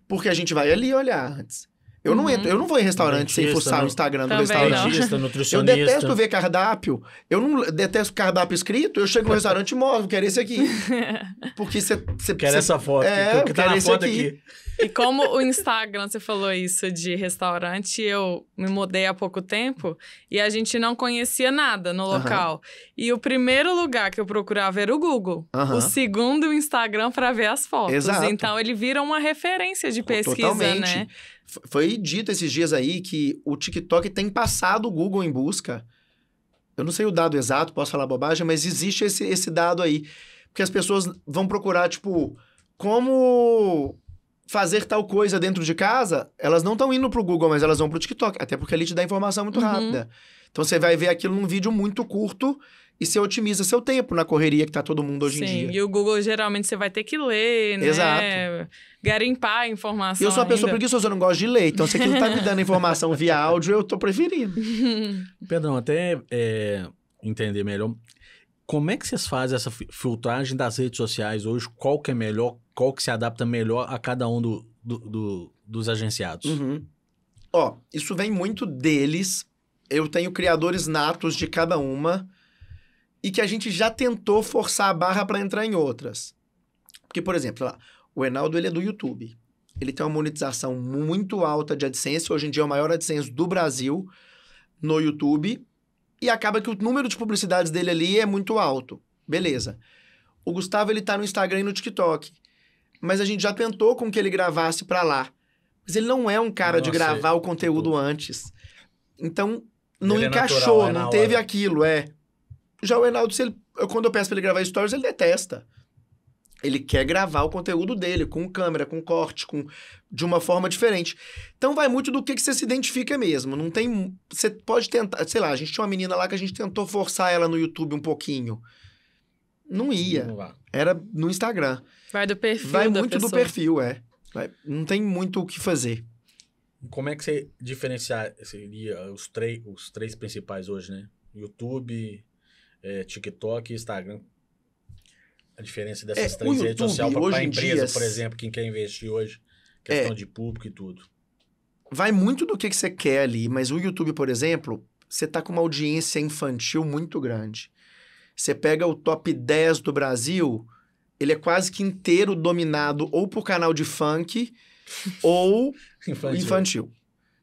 Porque a gente vai ali olhar antes. Eu não vou em restaurante sem fuçar o Instagram do restaurante.
Dentista, nutricionista.
Eu detesto ver cardápio. Eu não detesto cardápio escrito. Eu chego no restaurante e mostro, quero esse aqui. Porque você...
Quero essa foto. O que tá na foto aqui.
E como o Instagram, você falou isso de restaurante, eu me mudei há pouco tempo e a gente não conhecia nada no local. E o primeiro lugar que eu procurava era o Google. O segundo, o Instagram, para ver as fotos.
Exato.
Então, ele vira uma referência de pesquisa,
Totalmente.
né?
Foi dito esses dias aí que o TikTok tem passado o Google em busca. Eu não sei o dado exato, posso falar bobagem, mas existe esse dado aí. Porque as pessoas vão procurar, tipo, como fazer tal coisa dentro de casa, elas não estão indo pro Google, mas elas vão pro TikTok. Até porque ali te dá informação muito rápida. Então, você vai ver aquilo num vídeo muito curto e você otimiza seu tempo na correria que tá todo mundo hoje em dia.
Sim, e o Google, geralmente, você vai ter que ler, né?
Exato.
Garimpar a informação.
Eu sou uma pessoa preguiçosa, eu não gosto de ler. Então, se aquilo tá me dando informação via áudio, eu tô preferindo.
Pedrão, até entender melhor, como é que vocês fazem essa filtragem das redes sociais hoje? Qual que é melhor, qual que se adapta melhor a cada um dos agenciados?
Ó, isso vem muito deles. Eu tenho criadores natos de cada uma e que a gente já tentou forçar a barra para entrar em outras. Porque, por exemplo, lá, o Enaldo, ele é do YouTube. Ele tem uma monetização muito alta de AdSense. Hoje em dia é o maior AdSense do Brasil no YouTube. E acaba que o número de publicidades dele ali é muito alto. Beleza. O Gustavo, ele tá no Instagram e no TikTok. Mas a gente já tentou com que ele gravasse pra lá. Mas ele não é um cara de gravar o conteúdo antes. Então, não encaixou, não teve aquilo, Já o Enaldo, quando eu peço pra ele gravar stories, ele detesta. Ele quer gravar o conteúdo dele, com câmera, com corte, de uma forma diferente. Então, vai muito do que você se identifica mesmo. Não tem... Você pode tentar... Sei lá, a gente tinha uma menina lá que a gente tentou forçar ela no YouTube um pouquinho. Não ia. Era no Instagram.
Vai do perfil
Vai muito do perfil, não tem muito o que fazer.
Como é que você diferenciaria os três principais hoje, né? YouTube, TikTok e Instagram. A diferença dessas três redes sociais para a empresa, por exemplo, quem quer investir hoje, questão de público e tudo.
Vai muito do que você quer ali, mas o YouTube, por exemplo, você tá com uma audiência infantil muito grande. Você pega o top 10 do Brasil, ele é quase que inteiro dominado ou por canal de funk ou infantil.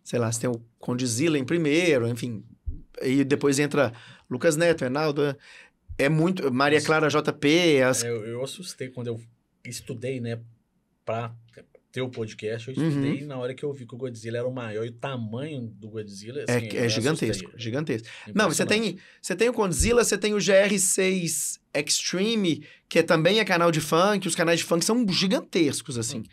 Sei lá, você tem o Condzilla em primeiro, enfim. E depois entra Lucas Neto, Reinaldo... É muito... Maria Clara JP...
Eu assustei quando eu estudei, né? Pra ter o podcast, eu estudei na hora que eu vi que o Godzilla era o maior. E o tamanho do Godzilla... Assim,
é gigantesco, gigantesco. Não, você tem o Godzilla, você tem o GR6 Extreme, que também é canal de funk. Os canais de funk são gigantescos, assim.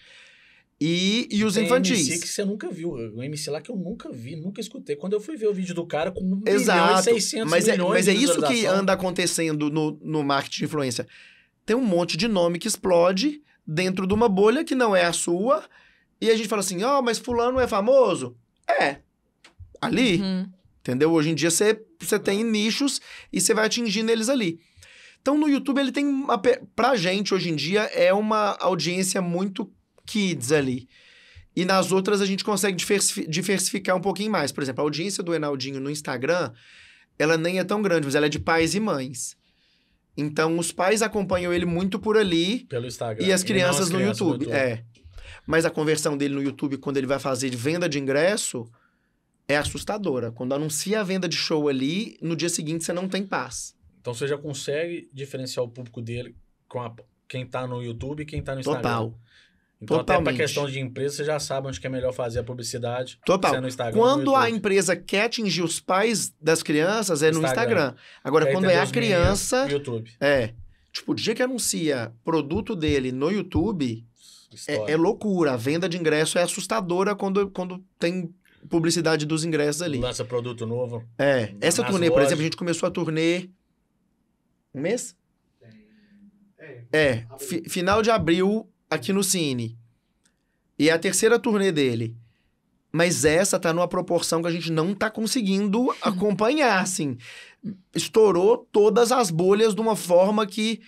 E os infantis.
MC que você nunca viu. O MC lá que eu nunca vi, nunca escutei. Quando eu fui ver o vídeo do cara com 1
Exato.
milhão e 600
mas
milhões
mas é isso que anda acontecendo no marketing de influência. Tem um monte de nome que explode dentro de uma bolha que não é a sua. E a gente fala assim, mas fulano é famoso? Ali. Entendeu? Hoje em dia você tem nichos e você vai atingindo eles ali. Então no YouTube ele tem pra gente hoje em dia é uma audiência muito kids ali. E nas outras a gente consegue diversificar um pouquinho mais. Por exemplo, a audiência do Enaldinho no Instagram, ela nem é tão grande, mas ela é de pais e mães. Então, os pais acompanham ele muito por ali.
Pelo Instagram.
E as crianças no YouTube. Mas a conversão dele no YouTube, quando ele vai fazer venda de ingresso, é assustadora. Quando anuncia a venda de show ali, no dia seguinte você não tem paz.
Então, você já consegue diferenciar o público dele com quem tá no YouTube e quem tá no Instagram.
Total.
Então, até para questão de empresa, você já sabe onde que é melhor fazer a publicidade.
Total.
Se é no Instagram,
quando a empresa quer atingir os pais das crianças, é no Instagram. Agora, quando é a criança...
YouTube.
Tipo, o dia que anuncia produto dele no YouTube, é loucura. A venda de ingresso é assustadora quando tem publicidade dos ingressos ali.
Lança produto novo.
Essa turnê, por exemplo, a gente começou a turnê... Um mês? Final de abril... aqui no Cine. E é a terceira turnê dele. Mas essa tá numa proporção que a gente não tá conseguindo acompanhar, assim. Estourou todas as bolhas de uma forma que,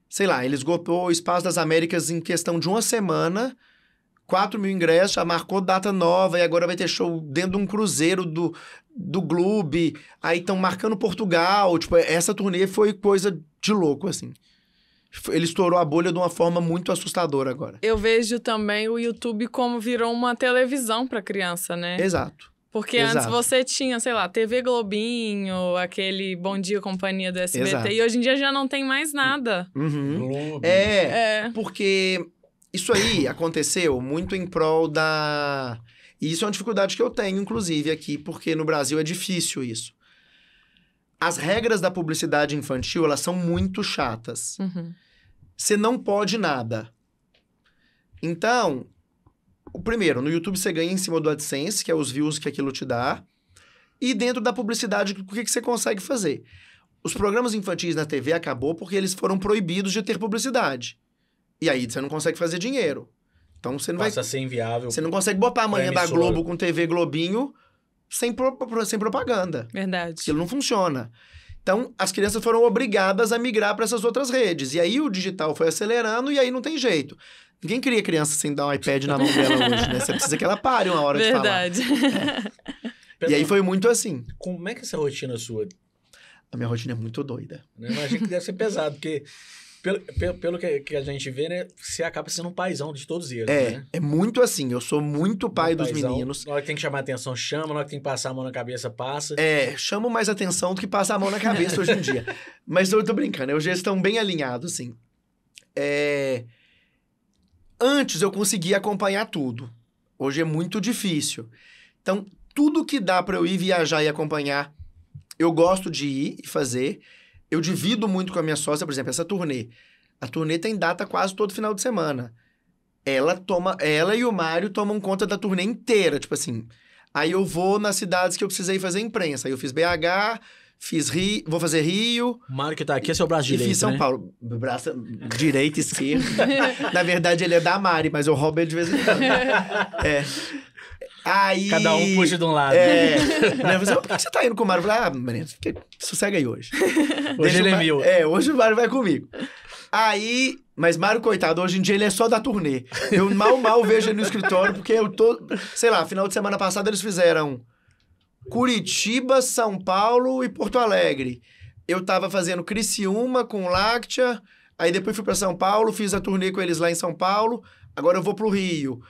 sei lá, ele esgotou o Espaço das Américas em questão de uma semana, 4 mil ingressos, já marcou data nova, e agora vai ter show dentro de um cruzeiro do Clube, aí estão marcando Portugal, tipo, essa turnê foi coisa de louco, assim. Ele estourou a bolha de uma forma muito assustadora agora.
Eu vejo também o YouTube como virou uma televisão para criança, né?
Exato.
Porque antes você tinha, sei lá, TV Globinho, aquele Bom Dia Companhia do SBT, Exato. E hoje em dia já não tem mais nada.
Uhum. Porque isso aí aconteceu muito em prol da... E isso é uma dificuldade que eu tenho, inclusive, aqui, porque no Brasil é difícil isso. As regras da publicidade infantil, elas são muito chatas. Você não pode nada. Então, primeiro, no YouTube você ganha em cima do AdSense, que é os views que aquilo te dá. E dentro da publicidade, o que você consegue fazer? Os programas infantis na TV acabou porque eles foram proibidos de ter publicidade. E aí você não consegue fazer dinheiro. Então você não
Passa a ser inviável.
Você não consegue botar a manhã da Globo com TV Globinho sem propaganda.
Verdade.
Aquilo não funciona. Então, as crianças foram obrigadas a migrar para essas outras redes. E aí o digital foi acelerando e aí não tem jeito. Ninguém cria criança sem dar um iPad na mão dela hoje, né? Você precisa que ela pare uma hora
Verdade.
de falar. E aí foi muito assim.
Como é que é essa rotina sua?
A minha rotina é muito doida.
Eu imagino que deve ser pesado, porque pelo que a gente vê, né? Você acaba sendo um paizão de todos eles, né?
É muito assim. Eu sou muito pai dos meninos.
Na hora que tem que chamar a atenção, chama. Na hora que tem que passar a mão na cabeça, passa.
Chamo mais atenção do que passar a mão na cabeça hoje em dia. Mas eu tô brincando. Hoje eles estão bem alinhados, assim. Antes eu conseguia acompanhar tudo. Hoje é muito difícil. Então, tudo que dá pra eu ir viajar e acompanhar, eu gosto de ir e fazer. Eu divido muito com a minha sócia, por exemplo, essa turnê. A turnê tem data quase todo final de semana. Ela e o Mário tomam conta da turnê inteira, tipo assim. Aí eu vou nas cidades que eu precisei fazer imprensa. Aí eu fiz BH, fiz Rio, vou fazer Rio.
O Mário que tá aqui é seu braço direito,
fiz São Paulo. Braço direito e esquerdo. Na verdade, ele é da Mari, mas eu roubo ele de vez em quando. Aí...
Cada um puxa de um lado.
Por que você tá indo com o Mário? Eu falei, menino, sossega aí hoje.
Hoje ele é meu.
Hoje o Mário vai comigo. Aí... Mas Mário, coitado, hoje em dia ele é só da turnê. Eu mal vejo ele no escritório, porque eu tô... Sei lá, final de semana passada eles fizeram Curitiba, São Paulo e Porto Alegre. Eu tava fazendo Criciúma com Láctea, aí depois fui pra São Paulo, fiz a turnê com eles lá em São Paulo, agora eu vou pro Rio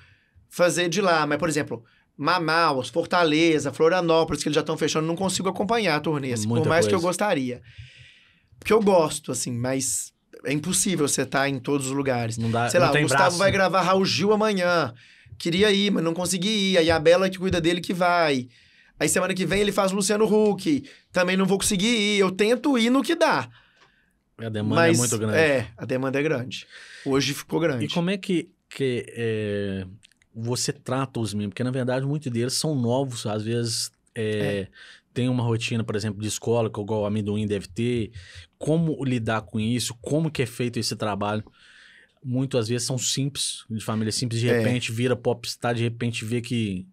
fazer de lá. Mas, por exemplo... Manaus, Fortaleza, Florianópolis, que eles já estão fechando, não consigo acompanhar a turnê, assim, por mais que eu gostaria. Porque eu gosto, assim, mas é impossível você estar em todos os lugares.
Não dá,
sei lá,
o
Gustavo
braço.
Vai gravar Raul Gil amanhã. Queria ir, mas não consegui ir. Aí a Bela que cuida dele que vai. Aí semana que vem ele faz Luciano Huck. Também não vou conseguir ir. Eu tento ir no que dá.
A demanda é muito grande.
A demanda é grande. Hoje ficou grande.
E como é que você trata os meninos? Porque, na verdade, muitos deles são novos. Às vezes, tem uma rotina, por exemplo, de escola, que igual o amendoim deve ter. Como lidar com isso? Como que é feito esse trabalho? Muitas vezes são simples, de família simples. De repente, vira popstar, de repente vê que...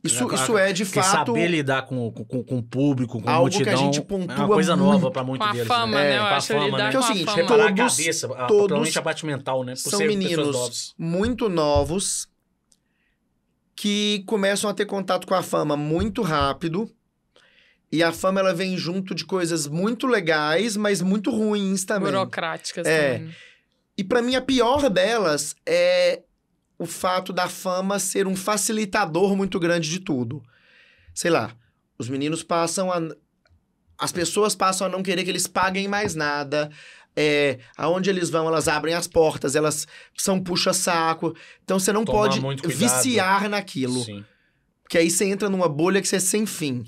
Isso é, de fato...
Saber lidar com o público, com a
algo
multidão,
que a gente pontua
é uma coisa nova para muitos deles.
Com a fama, né? Eu acho lidar
Porque é o seguinte,
preparar a cabeça, provavelmente a parte mental, né? Por
são
ser
meninos muito novos que começam a ter contato com a fama muito rápido. E a fama, ela vem junto de coisas muito legais, mas muito ruins também.
Burocráticas também.
E pra mim, a pior delas é o fato da fama ser um facilitador muito grande de tudo. Sei lá, os meninos passam a... As pessoas passam a não querer que eles paguem mais nada. Aonde eles vão, elas abrem as portas, elas são puxa-saco. Então, você não pode viciar naquilo.
Sim.
Porque aí você entra numa bolha que você é sem fim.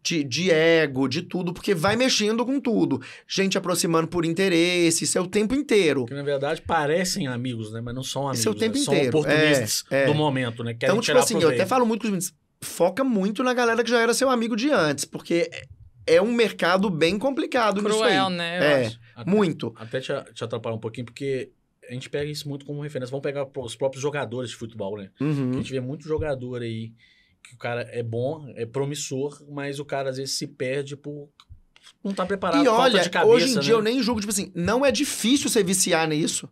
De ego, de tudo, porque vai mexendo com tudo. Gente aproximando por interesse, isso é o tempo inteiro.
Que, na verdade, parecem amigos, né? Mas não são amigos.
Isso é o tempo
inteiro.
São
oportunistas do momento, né?
Então, tipo assim, eu até falo muito com os meninos, foca muito na galera que já era seu amigo de antes, porque é um mercado bem complicado nisso aí.
Cruel, né? Eu acho.
Muito.
Até te atrapalhar um pouquinho, porque a gente pega isso muito como referência. Vamos pegar os próprios jogadores de futebol, né? A gente vê muito jogador aí que o cara é bom, é promissor, mas o cara às vezes se perde por não estar preparado,
e olha,
falta de cabeça,
hoje em dia eu nem julgo, tipo assim, não é difícil você viciar nisso,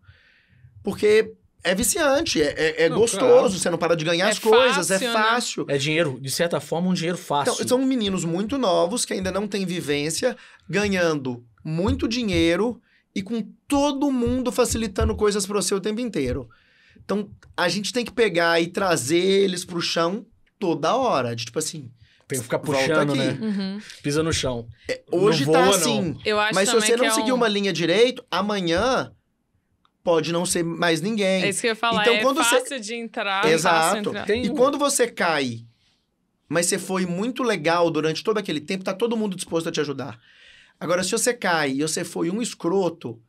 porque é viciante, não, gostoso, claro. Você não para de ganhar as coisas, fácil, é fácil.
Né? É dinheiro, de certa forma, um dinheiro fácil.
Então, são meninos muito novos, que ainda não têm vivência, ganhando muito dinheiro e com todo mundo facilitando coisas para você o tempo inteiro. Então, a gente tem que pegar e trazer eles pro chão toda hora, de tipo assim...
Tem que ficar puxando, né? Pisa no chão.
Hoje
não voa,
tá assim.
Eu acho
mas se você não seguir uma linha direito, amanhã pode não ser mais ninguém.
É isso que eu ia falar, então, quando fácil de entrar.
Exato. E quando você cai, mas você foi muito legal durante todo aquele tempo, tá todo mundo disposto a te ajudar. Agora, se você cai e você foi um escroto,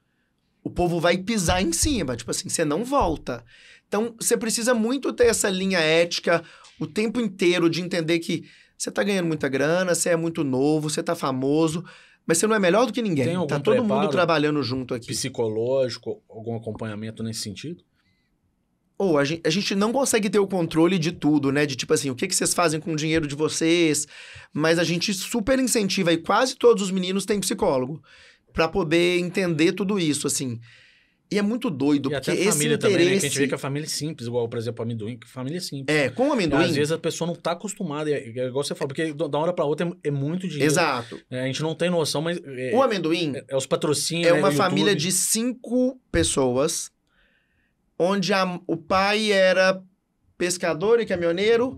o povo vai pisar em cima. Tipo assim, você não volta. Então, você precisa muito ter essa linha ética o tempo inteiro de entender que você tá ganhando muita grana, você é muito novo, você tá famoso, mas você não é melhor do que ninguém. Tá todo mundo trabalhando junto aqui.
Psicológico, algum acompanhamento nesse sentido?
Ou a gente não consegue ter o controle de tudo, né? De tipo assim, o que vocês fazem com o dinheiro de vocês? Mas a gente super incentiva e quase todos os meninos têm psicólogo pra poder entender tudo isso, assim. E é muito doido,
e
porque
até a
esse
família
interesse...
também, né? Que a gente vê que a família é simples, igual, por exemplo, o amendoim, que família é simples.
Com o amendoim...
Às vezes a pessoa não tá acostumada, é igual você fala, porque da hora pra outra é muito dinheiro.
Exato.
A gente não tem noção, mas...
o amendoim...
É os patrocínios,
é uma família de 5 pessoas, onde o pai era pescador e caminhoneiro,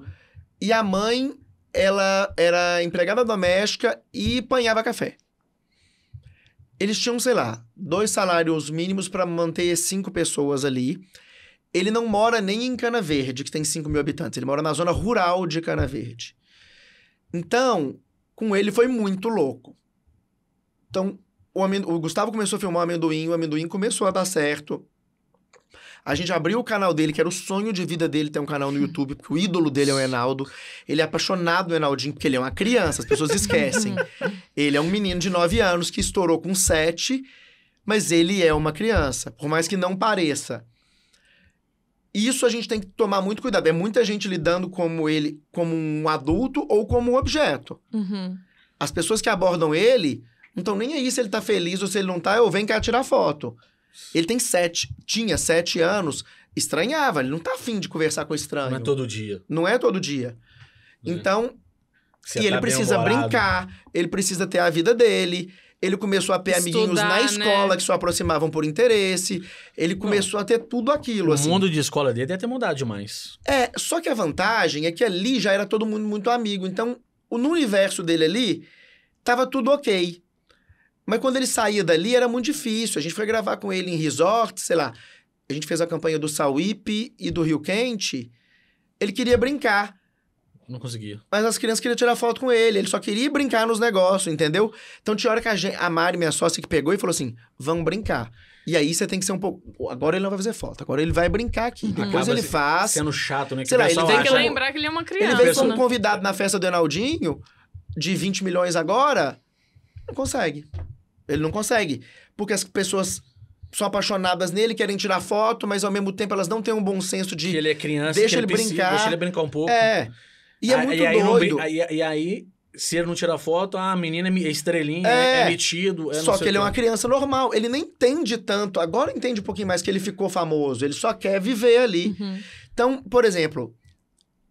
e a mãe, ela era empregada doméstica e apanhava café. Eles tinham, sei lá, 2 salários mínimos para manter 5 pessoas ali. Ele não mora nem em Cana Verde, que tem 5 mil habitantes. Ele mora na zona rural de Cana Verde. Então, com ele foi muito louco. Então, o Gustavo começou a filmar o amendoim começou a dar certo. A gente abriu o canal dele, que era o sonho de vida dele ter um canal no YouTube, porque o ídolo dele é o Enaldo. Ele é apaixonado no Enaldinho, porque ele é uma criança, as pessoas esquecem. Ele é um menino de 9 anos que estourou com 7, mas ele é uma criança, por mais que não pareça. Isso a gente tem que tomar muito cuidado. É muita gente lidando como ele, como um adulto ou como um objeto. As pessoas que abordam ele não estão nem aí se ele tá feliz ou se ele não tá, vem cá tirar foto. Ele tinha 7 anos, estranhava, ele não tá afim de conversar com estranho.
Não é todo dia.
Não é todo dia. Então,
você
e ele precisa brincar, ele precisa ter a vida dele. Ele começou a ter amiguinhos na escola, né? Que só aproximavam por interesse. Ele começou a ter tudo aquilo, assim.
O mundo de escola dele deve ter mudado demais.
Só que a vantagem é que ali já era todo mundo muito amigo. Então, no universo dele ali, tava tudo ok. Mas quando ele saía dali, era muito difícil. A gente foi gravar com ele em resort, sei lá. A gente fez a campanha do Sauípe e do Rio Quente. Ele queria brincar.
Não conseguia.
Mas as crianças queriam tirar foto com ele. Ele só queria brincar nos negócios, entendeu? Então tinha hora que a Mari, minha sócia, que pegou e falou assim, vamos brincar. E aí você tem que ser um pouco... Agora ele não vai fazer foto. Agora ele vai brincar aqui. Depois ele faz...
sendo chato, né?
Sei lá, ele
tem que lembrar que ele é uma criança.
Ele veio como convidado na festa do Enaldinho, de 20 milhões agora, não consegue. Ele não consegue. Porque as pessoas são apaixonadas nele, querem tirar foto, mas ao mesmo tempo elas não têm um bom senso de...
Que ele é criança,
deixa ele brincar.
Deixa ele brincar um pouco.
E é muito doido.
E aí, se ele não tirar foto, a menina é estrelinha, é metido.
Só que ele é uma criança normal. Ele nem entende tanto. Agora entende um pouquinho mais que ele ficou famoso. Ele só quer viver ali. Então, por exemplo,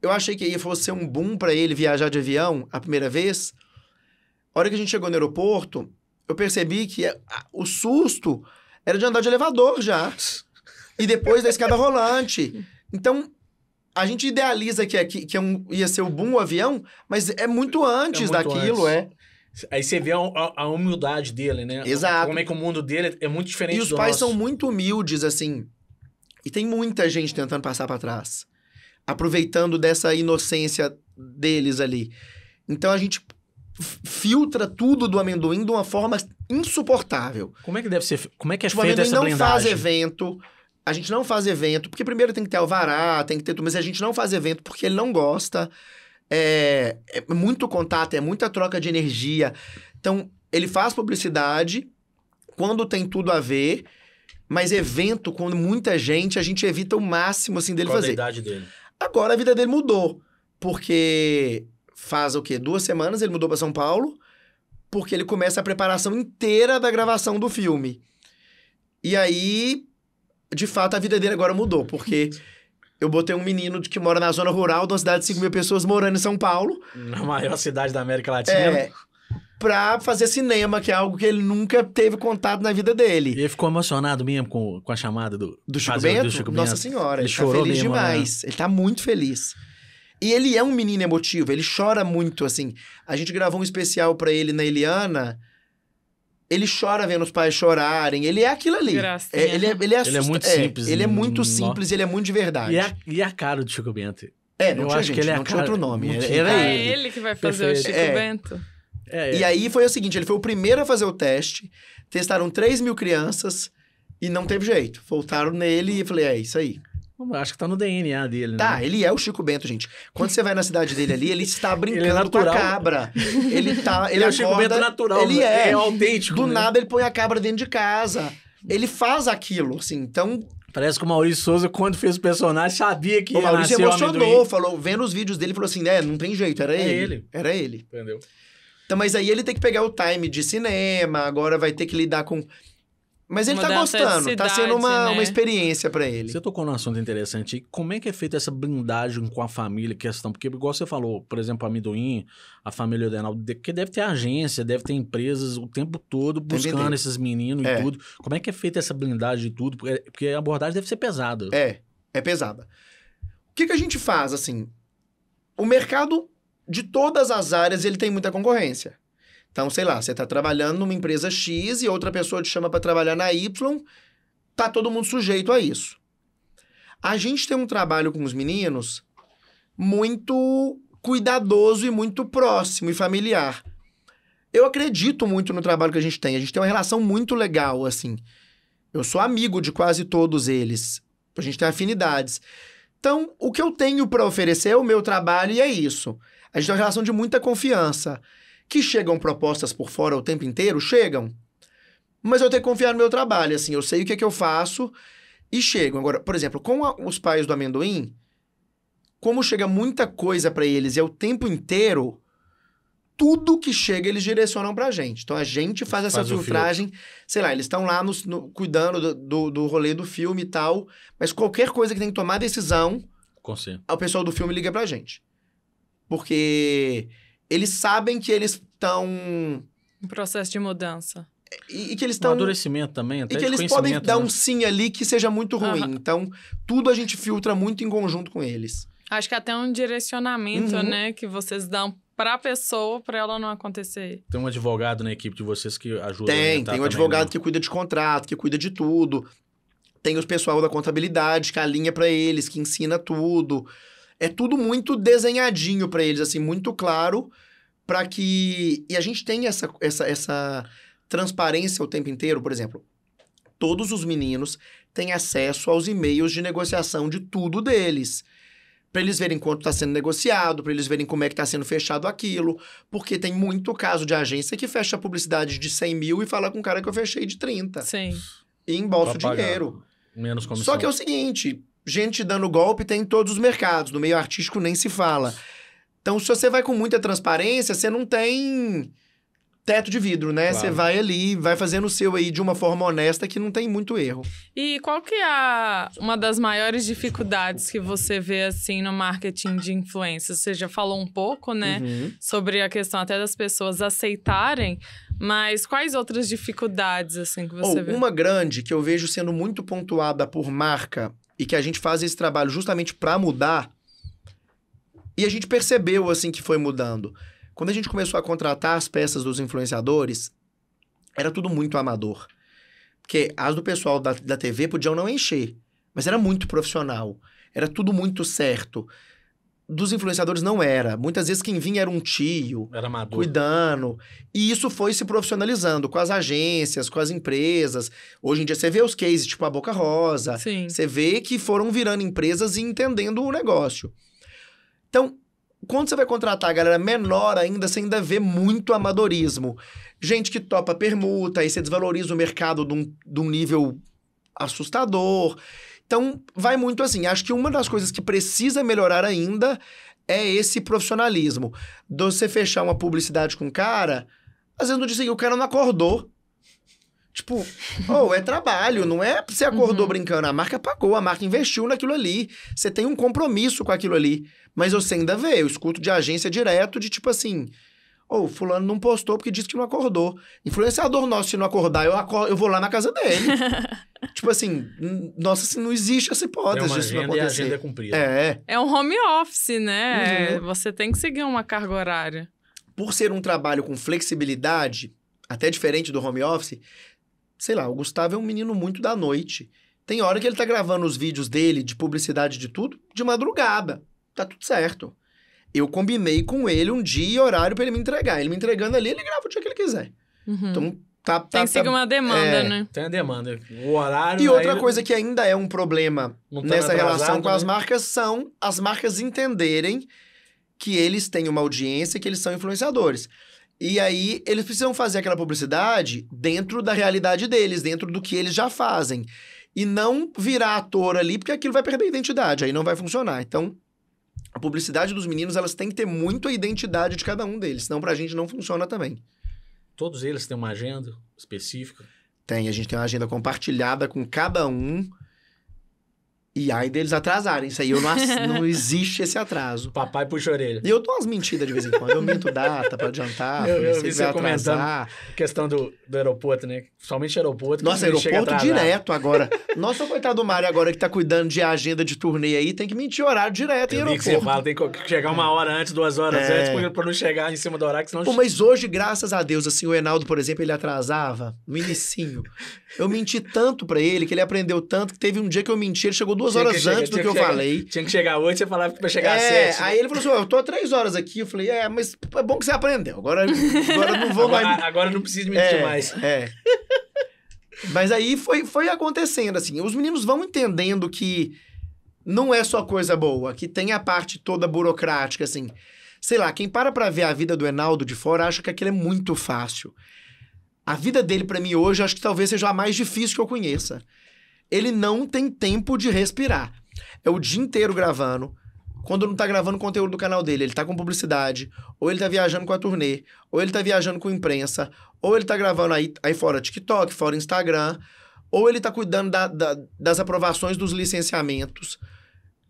eu achei que fosse ser um boom pra ele viajar de avião a primeira vez. A hora que a gente chegou no aeroporto, eu percebi que o susto era de andar de elevador já. E depois da escada rolante. Então, a gente idealiza que ia ser o boom o avião, mas é muito antes daquilo,
Aí você vê a humildade dele, né?
Exato.
Como é que o mundo dele é muito diferente do nosso.
E os pais são muito humildes, assim. E tem muita gente tentando passar pra trás. Aproveitando dessa inocência deles ali. Então, a gente filtra tudo do amendoim de uma forma insuportável.
Como é que deve ser? Como é que é
feita essa blindagem? O amendoim não faz evento. A gente não faz evento, porque primeiro tem que ter alvará, tem que ter tudo, mas a gente não faz evento porque ele não gosta. É muito contato, é muita troca de energia. Então, ele faz publicidade quando tem tudo a ver, Mas evento com muita gente, a gente evita o máximo, assim, dele fazer.
Qual a idade dele?
Agora a vida dele mudou. Porque faz o quê? 2 semanas ele mudou para São Paulo, porque ele começa a preparação inteira da gravação do filme. E aí, de fato, a vida dele agora mudou, porque eu botei um menino que mora na zona rural de uma cidade de 5 mil pessoas morando em São Paulo.
Na maior cidade da América Latina.
Pra fazer cinema, que é algo que ele nunca teve contato na vida dele.
E ele ficou emocionado mesmo com a chamada do
Chico Bento? Nossa Senhora, ele chorou tá feliz mesmo, demais. Né? Ele tá muito feliz. E ele é um menino emotivo, ele chora muito, assim. A gente gravou um especial pra ele na Eliana. Ele chora vendo os pais chorarem. Ele é aquilo ali. Ele é muito simples. Ele é muito simples, ele é muito de verdade.
E a cara do Chico Bento?
Não tinha gente, não tinha outro nome.
Era ele que vai fazer o Chico Bento.
E aí foi o seguinte, ele foi o primeiro a fazer o teste. Testaram 3 mil crianças e não teve jeito. Voltaram nele e falei, é isso aí.
Acho que tá no DNA dele, né?
Tá, ele é o Chico Bento, gente. Quando você vai na cidade dele ali, ele está brincando com a cabra. Ele
é o Chico Bento natural.
Ele é
autêntico.
Do nada ele põe a cabra dentro de casa. Ele faz aquilo, assim, então...
Parece que o Maurício Souza, quando fez o personagem, sabia que ia nascer o
Maurício emocionou, falou, vendo os vídeos dele, falou assim, não tem jeito, era ele. Era ele.
Entendeu?
Então, mas aí ele tem que pegar o time de cinema, agora vai ter que lidar com... Mas ele tá gostando, tá sendo uma experiência pra ele.
Você tocou num assunto interessante. Como é que é feita essa blindagem com a família, questão? Porque, igual você falou, por exemplo, a Amendoim, a família Odenal, que deve ter agência, deve ter empresas o tempo todo buscando esses meninos e tudo. Como é que é feita essa blindagem e tudo? Porque a abordagem deve ser pesada.
É pesada. O que a gente faz, assim? O mercado, de todas as áreas, ele tem muita concorrência. Então, sei lá, você tá trabalhando numa empresa X e outra pessoa te chama para trabalhar na Y, tá todo mundo sujeito a isso. A gente tem um trabalho com os meninos muito cuidadoso e muito próximo e familiar. Eu acredito muito no trabalho que a gente tem uma relação muito legal, assim. Eu sou amigo de quase todos eles, a gente tem afinidades. Então, o que eu tenho para oferecer é o meu trabalho e é isso. A gente tem uma relação de muita confiança. Que chegam propostas por fora o tempo inteiro? Chegam. Mas eu tenho que confiar no meu trabalho, assim. Eu sei o que eu faço e chegam. Agora, por exemplo, com os pais do Amendoim, como chega muita coisa pra eles e é o tempo inteiro, tudo que chega eles direcionam pra gente. Então, a gente faz essa filtragem. Sei lá, eles estão lá cuidando do rolê do filme e tal, mas qualquer coisa que tem que tomar decisão, o pessoal do filme liga pra gente. Porque... eles sabem que eles estão...
Um processo de mudança.
E que eles estão...
amadurecimento também, até
e que eles podem dar um sim ali que seja muito ruim. Então, tudo a gente filtra muito em conjunto com eles.
Acho que até um direcionamento, né? Que vocês dão pra pessoa, pra ela não acontecer.
Tem um advogado na equipe de vocês que ajuda
Tem um advogado que cuida de contrato, que cuida de tudo. Tem o pessoal da contabilidade que alinha pra eles, que ensina tudo... É tudo muito desenhadinho pra eles, assim, muito claro, pra que... E a gente tem essa transparência o tempo inteiro, por exemplo. Todos os meninos têm acesso aos e-mails de negociação de tudo deles. Pra eles verem quanto tá sendo negociado, pra eles verem como é que tá sendo fechado aquilo. Porque tem muito caso de agência que fecha a publicidade de 100 mil e fala com um cara que eu fechei de 30.
Sim.
E embolsa o dinheiro.
Menos comissão.
Só que é o seguinte... gente dando golpe tem em todos os mercados. No meio artístico nem se fala. Então, se você vai com muita transparência, você não tem teto de vidro, né? Claro. Você vai ali, vai fazendo o seu aí de uma forma honesta que não tem muito erro.
E qual que é uma das maiores dificuldades que você vê, assim, no marketing de influência? Você já falou um pouco, né? Sobre a questão até das pessoas aceitarem, mas quais outras dificuldades, assim, que você vê?
Uma grande que eu vejo sendo muito pontuada por marca... e que a gente faz esse trabalho justamente para mudar, e a gente percebeu, assim, que foi mudando. Quando a gente começou a contratar as peças dos influenciadores, era tudo muito amador. Porque as do pessoal da TV podiam não encher, mas era muito profissional. Era tudo muito certo. Dos influenciadores não era. Muitas vezes quem vinha era um tio,
era amador,
cuidando. E isso foi se profissionalizando com as agências, com as empresas. Hoje em dia você vê os cases, tipo a Boca Rosa.
Sim.
Você vê que foram virando empresas e entendendo o negócio. Então, quando você vai contratar a galera menor ainda, você ainda vê muito amadorismo. Gente que topa permuta, aí você desvaloriza o mercado de um nível assustador. Então, vai muito assim. Acho que uma das coisas que precisa melhorar ainda é esse profissionalismo. De você fechar uma publicidade com o cara, às vezes no dia seguinte o cara não acordou. Tipo, é trabalho, não é você acordou brincando. A marca pagou, a marca investiu naquilo ali. Você tem um compromisso com aquilo ali. Mas você ainda vê, eu escuto de agência direto de tipo assim... fulano não postou porque disse que não acordou. Influenciador nosso, se não acordar, eu vou lá na casa dele. Tipo assim, nossa, assim, não existe essa hipótese disso não acontecer.
E a agenda é cumprida.
É um home office, né? Você tem que seguir uma carga horária.
Por ser um trabalho com flexibilidade, até diferente do home office, sei lá, o Gustavo é um menino muito da noite. Tem hora que ele tá gravando os vídeos dele, de publicidade de tudo, de madrugada. Tá tudo certo. Eu combinei com ele um dia e horário pra ele me entregar. Ele me entregando ali, ele grava o dia que ele quiser. Então,
tem que seguir uma demanda, né?
Tem a demanda. O horário...
E outra coisa que ainda é um problema nessa relação com as marcas são as marcas entenderem que eles têm uma audiência, que eles são influenciadores. E aí, eles precisam fazer aquela publicidade dentro da realidade deles, dentro do que eles já fazem. E não virar ator ali, porque aquilo vai perder a identidade, aí não vai funcionar. Então... a publicidade dos meninos, elas têm que ter muito a identidade de cada um deles, senão pra gente não funciona também.
Todos eles têm uma agenda específica?
Tem, a gente tem uma agenda compartilhada com cada um. E aí deles atrasarem. Isso aí não existe esse atraso.
Papai puxa a orelha.
E eu dou umas mentiras de vez em quando. Eu minto data pra adiantar.
Eu vi você comentando a questão do aeroporto, né? Somente aeroporto.
Nossa, aeroporto direto agora. Nossa, coitado do Mário agora que tá cuidando de agenda de turnê aí, tem que mentir horário direto em aeroporto.
Que você fala, tem que chegar 1 hora antes, 2 horas antes, pra não chegar em cima do horário, que senão...
mas hoje, graças a Deus, assim, o Enaldo, por exemplo, ele atrasava no inicinho. Eu menti tanto pra ele, que ele aprendeu tanto, que teve um dia que eu menti, ele chegou 2 horas antes do que eu falei.
Tinha que chegar 8, você falava que pra chegar às 7.
Aí ele falou assim, eu tô há 3 horas aqui. Eu falei, mas é bom que você aprendeu. Agora não vou mais...
Agora não preciso mentir mais.
Mas aí foi acontecendo, assim. Os meninos vão entendendo que não é só coisa boa, que tem a parte toda burocrática, assim. Sei lá, quem pra ver a vida do Enaldo de fora acha que aquilo é muito fácil. A vida dele, pra mim, hoje, acho que talvez seja a mais difícil que eu conheça. Ele não tem tempo de respirar. É o dia inteiro gravando. Quando não tá gravando conteúdo do canal dele, ele tá com publicidade, ou ele tá viajando com a turnê, ou ele tá viajando com imprensa, ou ele tá gravando aí fora TikTok, fora Instagram, ou ele tá cuidando das aprovações dos licenciamentos.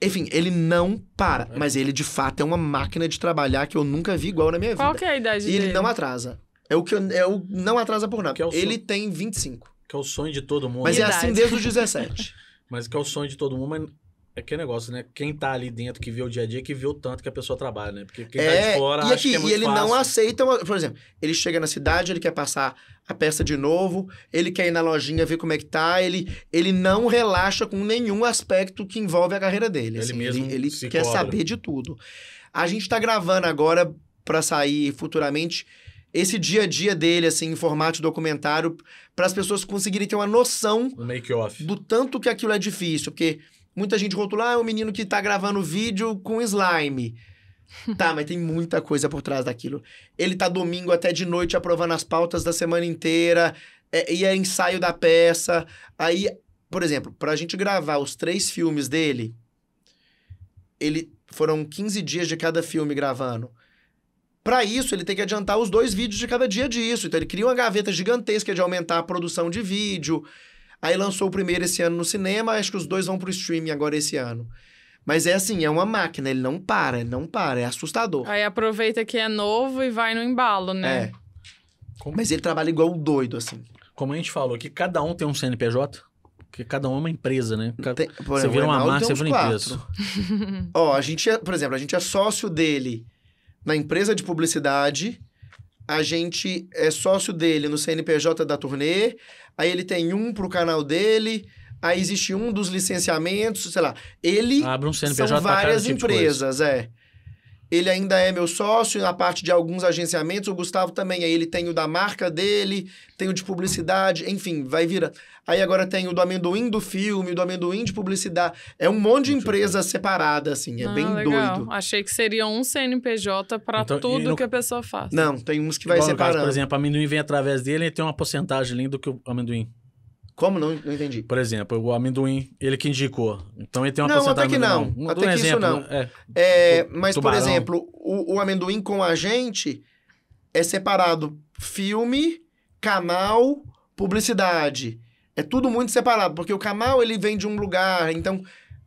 Enfim, ele não para. Mas ele, de fato, é uma máquina de trabalhar que eu nunca vi igual na minha vida.
Qual que é a idade dele?
E ele não atrasa. Não atrasa por nada. Ele tem 25.
Que é o sonho de todo mundo.
Mas é assim desde os 17.
Mas que é o sonho de todo mundo, mas é que negócio, né? Quem tá ali dentro, que vê o dia a dia, que vê o tanto que a pessoa trabalha, né? Porque quem tá de fora acha que é muito fácil. E ele não aceita... Por exemplo, ele chega na cidade, ele quer passar a peça de novo, ele quer ir na lojinha ver como é que tá, ele não relaxa com nenhum aspecto que envolve a carreira dele. Assim, ele quer saber de tudo. A gente tá gravando agora pra sair futuramente... esse dia a dia dele, assim, em formato de documentário, para as pessoas conseguirem ter uma noção do tanto que aquilo é difícil. Porque muita gente rotula, é um menino que tá gravando vídeo com slime. Tá, mas tem muita coisa por trás daquilo. Ele tá domingo até de noite aprovando as pautas da semana inteira, e é ensaio da peça. Aí, por exemplo, pra gente gravar os 3 filmes dele, foram 15 dias de cada filme gravando. Para isso, ele tem que adiantar os 2 vídeos de cada dia disso. Então, ele cria uma gaveta gigantesca de aumentar a produção de vídeo. Aí, lançou o primeiro esse ano no cinema. Acho que os 2 vão pro streaming agora esse ano. Mas é assim, é uma máquina. Ele não para. É assustador.
Aí, aproveita que é novo e vai no embalo, né?
Mas ele trabalha igual um doido, assim.
Como a gente falou, que cada um tem um CNPJ. Porque cada um é uma empresa, né?
Você
vira uma marca, você vira uma empresa.
Por exemplo, a gente é sócio dele na empresa de publicidade, a gente é sócio dele no CNPJ da turnê, aí ele tem um pro canal dele, aí existe um dos licenciamentos, sei lá. Ele
abre um CNPJ
são várias empresas, Ele ainda é meu sócio na parte de alguns agenciamentos, o Gustavo também, aí ele tem o da marca dele, tem o de publicidade, enfim, vai virar. Aí agora tem o do amendoim do filme, o do amendoim de publicidade. É um monte de empresa separada, assim, bem
legal.
doido.
Achei que seria um CNPJ para tudo que a pessoa faz.
Não, tem uns que vai separando.
Caso, por exemplo, o amendoim vem através dele e tem uma porcentagem ali do que o amendoim.
Como? Não entendi.
Por exemplo, o amendoim, ele que indicou. Então ele tem uma
porcentagem...
Não,
até que não. Até que exemplo, isso não. Mas, tubarão. Por exemplo, o amendoim com a gente é separado filme, canal, publicidade. É tudo muito separado, porque o canal, ele vem de um lugar, então...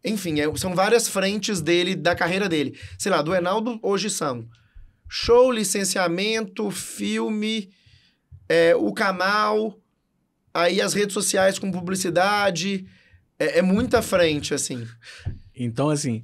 Enfim, são várias frentes dele, da carreira dele. Sei lá, do Enaldo hoje são show, licenciamento, filme, o canal, aí as redes sociais com publicidade. É muita frente, assim.
Então, assim,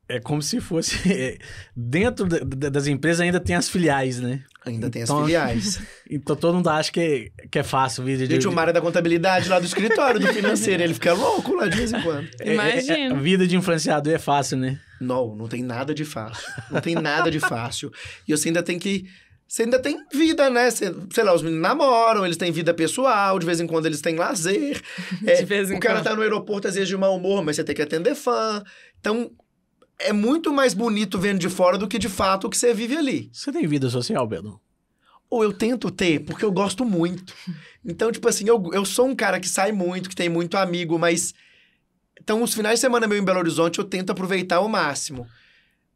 é como se fosse... dentro das empresas ainda tem as filiais, né?
Ainda tem as filiais.
Então todo mundo acha que é fácil.
Gente, o Mário da contabilidade lá do escritório, do financeiro, ele fica louco lá de vez em quando.
Imagina.
A vida de influenciador é fácil, né?
Não tem nada de fácil. Não tem nada de fácil. E você ainda tem que... Você ainda tem vida, né? Sei lá, os meninos namoram, eles têm vida pessoal, de vez em quando eles têm lazer.
De vez em
o cara
quando.
tá no aeroporto, às vezes, de mau humor, mas você tem que atender fã. Então... É muito mais bonito vendo de fora do que, de fato, o que você vive ali.
Você tem vida social, Beto?
Ou eu tento ter, porque eu gosto muito. Então, tipo assim, eu sou um cara que sai muito, que tem muito amigo, mas... Então, os finais de semana meu em Belo Horizonte, eu tento aproveitar ao máximo.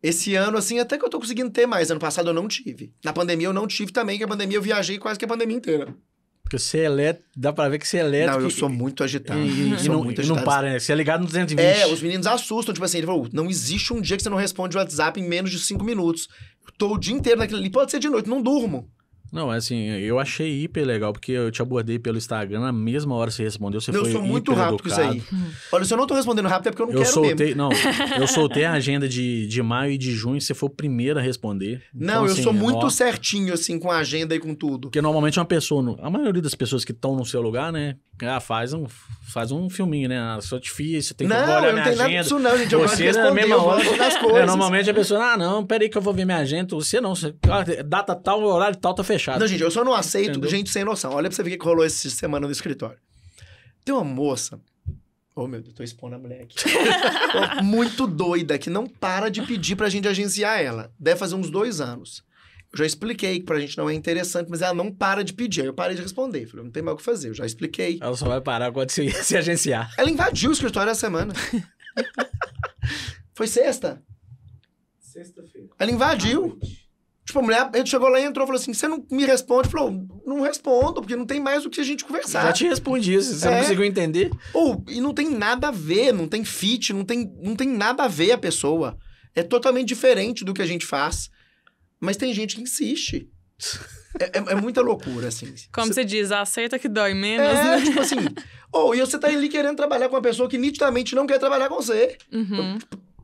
Esse ano, assim, até que eu tô conseguindo ter mais. Ano passado eu não tive. Na pandemia eu não tive também, que a pandemia eu viajei quase que a pandemia inteira.
Porque você é elétrico, dá pra ver que você é elétrico.
Não, eu sou muito agitado.
E não para, né? Você é ligado no 220.
Os meninos assustam, tipo assim, ele falou, não existe um dia que você não responde o WhatsApp em menos de 5 minutos. Eu tô o dia inteiro naquilo ali, pode ser de noite, não durmo.
Não, assim, eu achei hiper legal, porque eu te abordei pelo Instagram, na mesma hora que você respondeu, você foi
Eu sou muito rápido com isso aí. Olha, se eu não tô respondendo rápido é porque eu não quero mesmo.
Não, eu soltei a agenda de maio e de junho, você foi o primeiro a responder.
Não, então, eu sou muito certinho, assim, com a agenda e com tudo.
Porque normalmente uma pessoa, a maioria das pessoas que estão no seu lugar, né, faz um filminho, né, só difícil, tem que olhar minha agenda. Não, não tem nada disso não, gente, eu gosto de responder, eu gosto das coisas.
Normalmente
a pessoa, não, peraí que eu vou ver minha agenda, você não, data tal, horário tal, tá fechado.
Não, gente, eu só não aceito gente sem noção. Olha pra você ver o que rolou essa semana no escritório. Tem uma moça... Oh, meu Deus, tô expondo a mulher aqui. Muito doida, que não para de pedir pra gente agenciar ela. Deve fazer uns 2 anos. Eu já expliquei que pra gente não é interessante, mas ela não para de pedir. Aí eu parei de responder. Falei, não tem mais o que fazer, eu já expliquei.
Ela só vai parar quando se agenciar.
Ela invadiu o escritório essa semana. Foi sexta?
Sexta-feira.
Ela invadiu. Tipo, a mulher chegou lá e entrou e falou assim, você não me responde? Falou, não respondo, porque não tem mais o que a gente conversar.
Já te respondi isso, você não conseguiu entender?
E não tem nada a ver, não tem fit, não tem nada a ver a pessoa. É totalmente diferente do que a gente faz. Mas tem gente que insiste. É muita loucura, assim.
Como você diz, aceita que dói menos, né?
Tipo assim... e você tá ali querendo trabalhar com uma pessoa que nitidamente não quer trabalhar com você.
Uhum.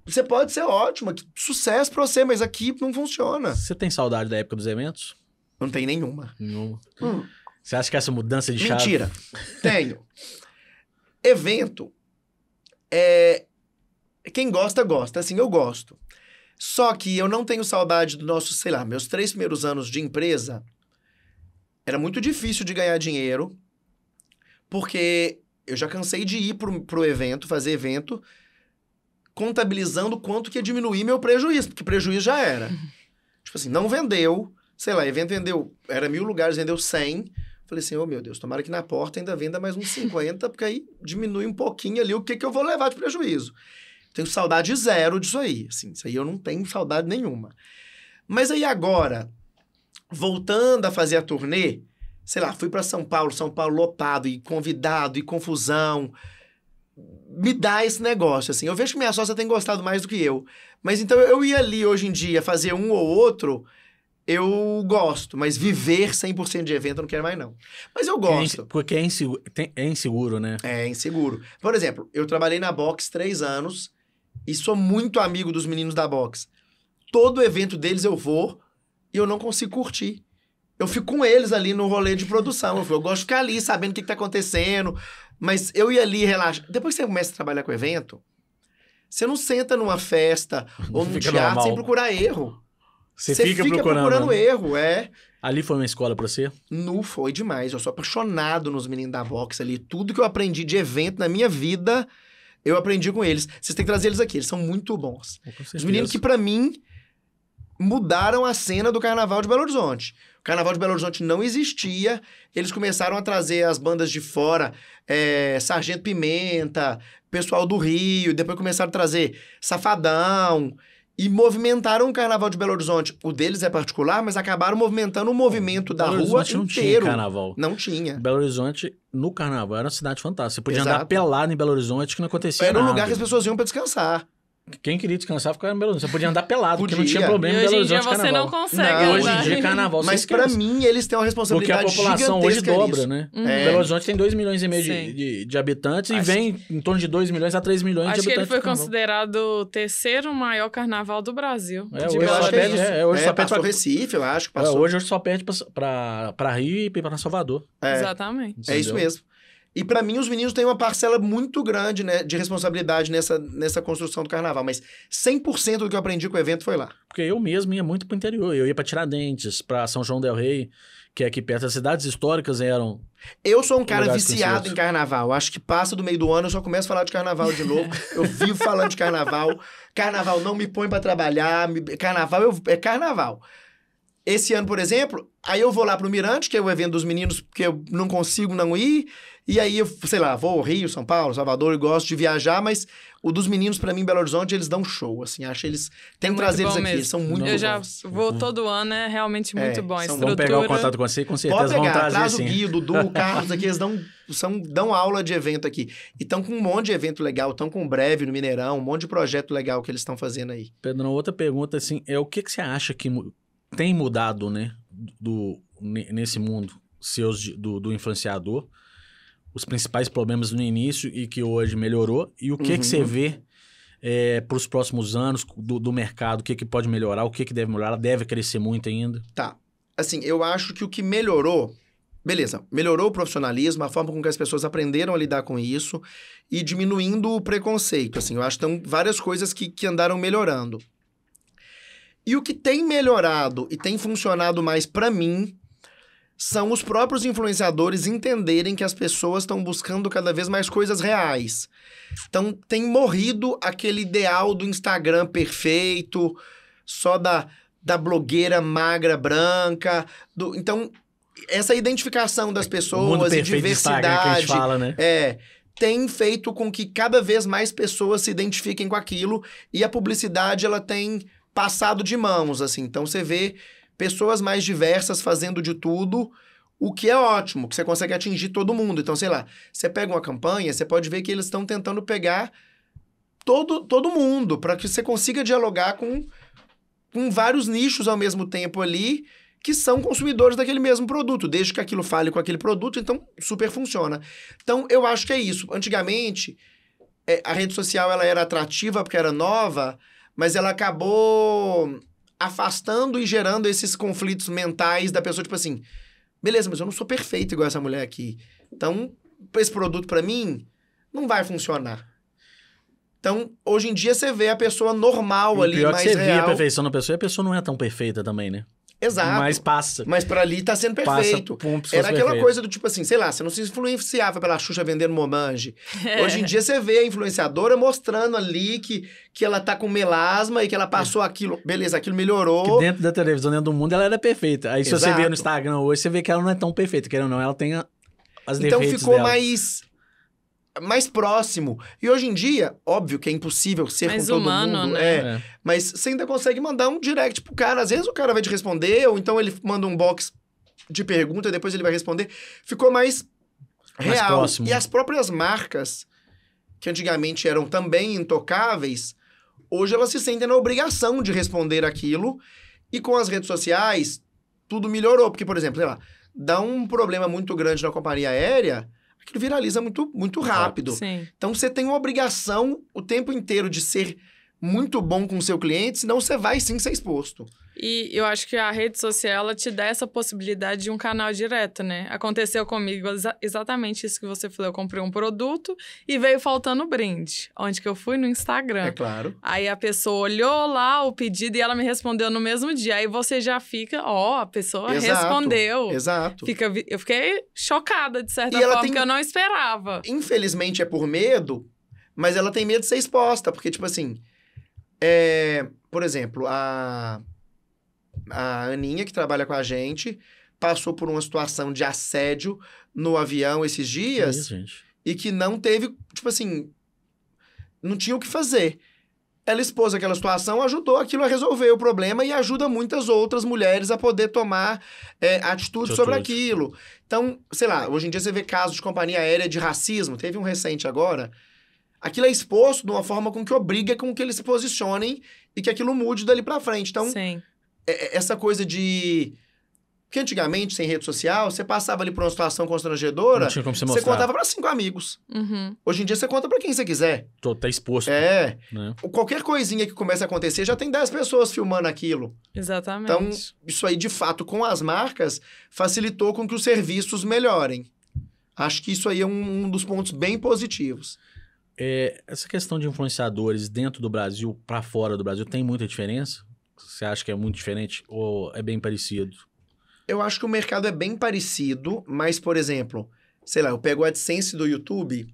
Você pode ser ótima, sucesso pra você, mas aqui não funciona.
Você tem saudade da época dos eventos?
Não tem nenhuma.
Você acha que essa mudança de chave...
Mentira. Tenho. Evento, quem gosta, gosta. Assim, eu gosto. Só que eu não tenho saudade do nosso, sei lá, meus 3 primeiros anos de empresa. Era muito difícil de ganhar dinheiro, porque eu já cansei de ir pro evento, fazer evento, contabilizando quanto que ia diminuir meu prejuízo, porque prejuízo já era. Tipo assim, não vendeu, sei lá, evento vendeu, era 1.000 lugares, vendeu 100. Falei assim, meu Deus, tomara que na porta ainda venda mais uns 50, porque aí diminui um pouquinho ali o que eu vou levar de prejuízo. Tenho saudade zero disso aí, assim, isso aí eu não tenho saudade nenhuma. Mas aí agora, voltando a fazer a turnê, sei lá, fui para São Paulo lotado, e convidado, e confusão... Me dá esse negócio, assim. Eu vejo que minha sócia tem gostado mais do que eu. Mas então eu ia ali hoje em dia fazer um ou outro, eu gosto. Mas viver 100% de evento eu não quero mais, não. Mas eu gosto.
Porque é inseguro, né?
É inseguro. Por exemplo, eu trabalhei na Box 3 anos e sou muito amigo dos meninos da Box. Todo evento deles eu vou e eu não consigo curtir. Eu fico com eles ali no rolê de produção. Eu gosto de ficar ali sabendo o que tá acontecendo. Mas eu ia ali relaxar. Depois que você começa a trabalhar com evento, você não senta numa festa ou num teatro normal. Sem procurar erro.
Você fica procurando
erro,
Ali foi uma escola pra você?
Não foi demais. Eu sou apaixonado nos meninos da Vox ali. Tudo que eu aprendi de evento na minha vida, eu aprendi com eles. Vocês têm que trazer eles aqui. Eles são muito bons. Os meninos que, pra mim, mudaram a cena do Carnaval de Belo Horizonte. O Carnaval de Belo Horizonte não existia, eles começaram a trazer as bandas de fora, Sargento Pimenta, pessoal do Rio, depois começaram a trazer Safadão, e movimentaram o Carnaval de Belo Horizonte. O deles é particular, mas acabaram movimentando o movimento da rua inteiro.
Não tinha carnaval.
Não tinha.
Belo Horizonte, no carnaval, era uma cidade fantástica. Você podia andar pelado em Belo Horizonte que não acontecia
nada.
Era
um lugar que as pessoas iam pra descansar.
Quem queria descansar ficava em Belo Horizonte. Você podia andar pelado, porque não tinha problema em Belo Horizonte
carnaval. Hoje em dia você não consegue
Hoje em dia carnaval
Mas pra mim, eles têm uma responsabilidade gigantesca.
Porque a população hoje dobra,
nisso.
né? Belo Horizonte tem 2,5 milhões de habitantes e vem em torno de 2 milhões a 3 milhões de habitantes.
Acho que ele foi considerado o terceiro maior carnaval do Brasil.
Hoje só perde pra Recife, eu acho.
Hoje só perde pra Rio e pra Salvador.
Exatamente.
É isso mesmo. E pra mim, os meninos têm uma parcela muito grande, né, de responsabilidade nessa construção do carnaval. Mas 100% do que eu aprendi com o evento foi lá.
Porque eu mesmo ia muito pro interior. Eu ia pra Tiradentes, pra São João del Rei, que é aqui perto. As cidades históricas eram...
Eu sou um cara viciado em carnaval. Acho que passa do meio do ano, eu só começo a falar de carnaval de novo. Eu vivo falando de carnaval. Carnaval não me põe pra trabalhar. Carnaval é carnaval. Esse ano, por exemplo, aí eu vou lá pro Mirante, que é o evento dos meninos, porque eu não consigo não ir. E aí, eu, sei lá, vou ao Rio, São Paulo, Salvador, eu gosto de viajar, mas o dos meninos, pra mim, em Belo Horizonte, eles dão show, assim, acho eles... Tem que trazer eles aqui, eles são muito bons.
Eu já vou todo ano, é realmente muito bom. A estrutura...
Vamos pegar o contato com você e com certeza vão trazer,
traz o Gui, o Dudu, o Carlos aqui, eles dão aula de evento aqui. E estão com um monte de evento legal, estão com Breve no Mineirão, um monte de projeto legal que eles estão fazendo aí.
Pedro, outra pergunta, assim, o que você acha que tem mudado, né, nesse mundo do influenciador? Os principais problemas no início e que hoje melhorou, e o que você vê para os próximos anos do mercado, o que pode melhorar, o que deve melhorar, deve crescer muito ainda?
Tá, assim, eu acho que o que melhorou, beleza, melhorou o profissionalismo, a forma com que as pessoas aprenderam a lidar com isso e diminuindo o preconceito, assim, eu acho que tem várias coisas que andaram melhorando. E o que tem melhorado e tem funcionado mais para mim são os próprios influenciadores entenderem que as pessoas estão buscando cada vez mais coisas reais. Então, tem morrido aquele ideal do Instagram perfeito, só da blogueira magra, branca. Então, essa identificação das pessoas e diversidade...
Que a gente fala, né?
Tem feito com que cada vez mais pessoas se identifiquem com aquilo e a publicidade, ela tem passado de mãos, assim. Então, você vê... pessoas mais diversas fazendo de tudo, o que é ótimo, que você consegue atingir todo mundo. Então, sei lá, você pega uma campanha, você pode ver que eles estão tentando pegar todo mundo, para que você consiga dialogar com vários nichos ao mesmo tempo ali, que são consumidores daquele mesmo produto, desde que aquilo fale com aquele produto, então super funciona. Então, eu acho que é isso. Antigamente, a rede social ela era atrativa porque era nova, mas ela acabou afastando e gerando esses conflitos mentais da pessoa, tipo assim, beleza, mas eu não sou perfeito igual essa mulher aqui. Então, esse produto pra mim não vai funcionar. Então, hoje em dia você vê a pessoa normal ali,
pior
mais
que você
real.
vê a perfeição na pessoa e a pessoa não é tão perfeita também, né?
Exato.
Mas passa.
Mas pra ali tá sendo perfeito. Era aquela coisa do tipo assim, sei lá, você não se influenciava pela Xuxa vendendo Momange. Hoje em dia você vê a influenciadora mostrando ali que ela tá com melasma e que ela passou aquilo. Beleza, aquilo melhorou.
Que dentro da televisão, dentro do mundo, ela era perfeita. Aí se você vê no Instagram hoje, você vê que ela não é tão perfeita. Querendo ou não, ela tem as defeitos dela.
Então ficou mais próximo. E hoje em dia, óbvio que é impossível ser mais com todo
humano,
mundo.
Né?
Mas você ainda consegue mandar um direct pro cara. Às vezes o cara vai te responder, ou então ele manda um box de pergunta e depois ele vai responder. Ficou mais real.
Próximo.
E as próprias marcas, que antigamente eram também intocáveis, hoje elas se sentem na obrigação de responder aquilo. E com as redes sociais, tudo melhorou. Porque, por exemplo, sei lá, dá um problema muito grande na companhia aérea, aquilo viraliza muito, muito rápido.
Sim.
Então, você tem uma obrigação o tempo inteiro de ser muito bom com o seu cliente, senão você vai sim ser exposto.
E eu acho que a rede social, ela te dá essa possibilidade de um canal direto, né? Aconteceu comigo exatamente isso que você falou. Eu comprei um produto e veio faltando brinde. Onde que eu fui? No Instagram.
É claro.
Aí a pessoa olhou lá o pedido e ela me respondeu no mesmo dia. Aí você já fica, a pessoa respondeu.
Exato.
Eu fiquei chocada, de certa forma, que eu não esperava.
Infelizmente é por medo, mas ela tem medo de ser exposta. Porque, tipo assim, por exemplo, a Aninha, que trabalha com a gente, passou por uma situação de assédio no avião esses dias.
Isso, gente.
E que não teve, tipo assim, não tinha o que fazer. Ela expôs aquela situação, ajudou aquilo a resolver o problema e ajuda muitas outras mulheres a poder tomar atitude sobre aquilo. Então, sei lá, hoje em dia você vê casos de companhia aérea de racismo, teve um recente agora. Aquilo é exposto de uma forma com que obriga com que eles se posicionem e que aquilo mude dali pra frente. Então,
Sim.
Essa coisa de... Porque antigamente, sem rede social, você passava ali por uma situação constrangedora,
não tinha como você
contava pra 5 amigos.
Uhum.
Hoje em dia, você conta pra quem você quiser.
Tá exposto.
Né?
Né?
Qualquer coisinha que comece a acontecer, já tem 10 pessoas filmando aquilo.
Exatamente.
Então, isso aí, de fato, com as marcas, facilitou com que os serviços melhorem. Acho que isso aí é um dos pontos bem positivos.
Essa questão de influenciadores dentro do Brasil para fora do Brasil tem muita diferença? Você acha que é muito diferente ou é bem parecido?
Eu acho que o mercado é bem parecido, mas, por exemplo, sei lá, eu pego o AdSense do YouTube,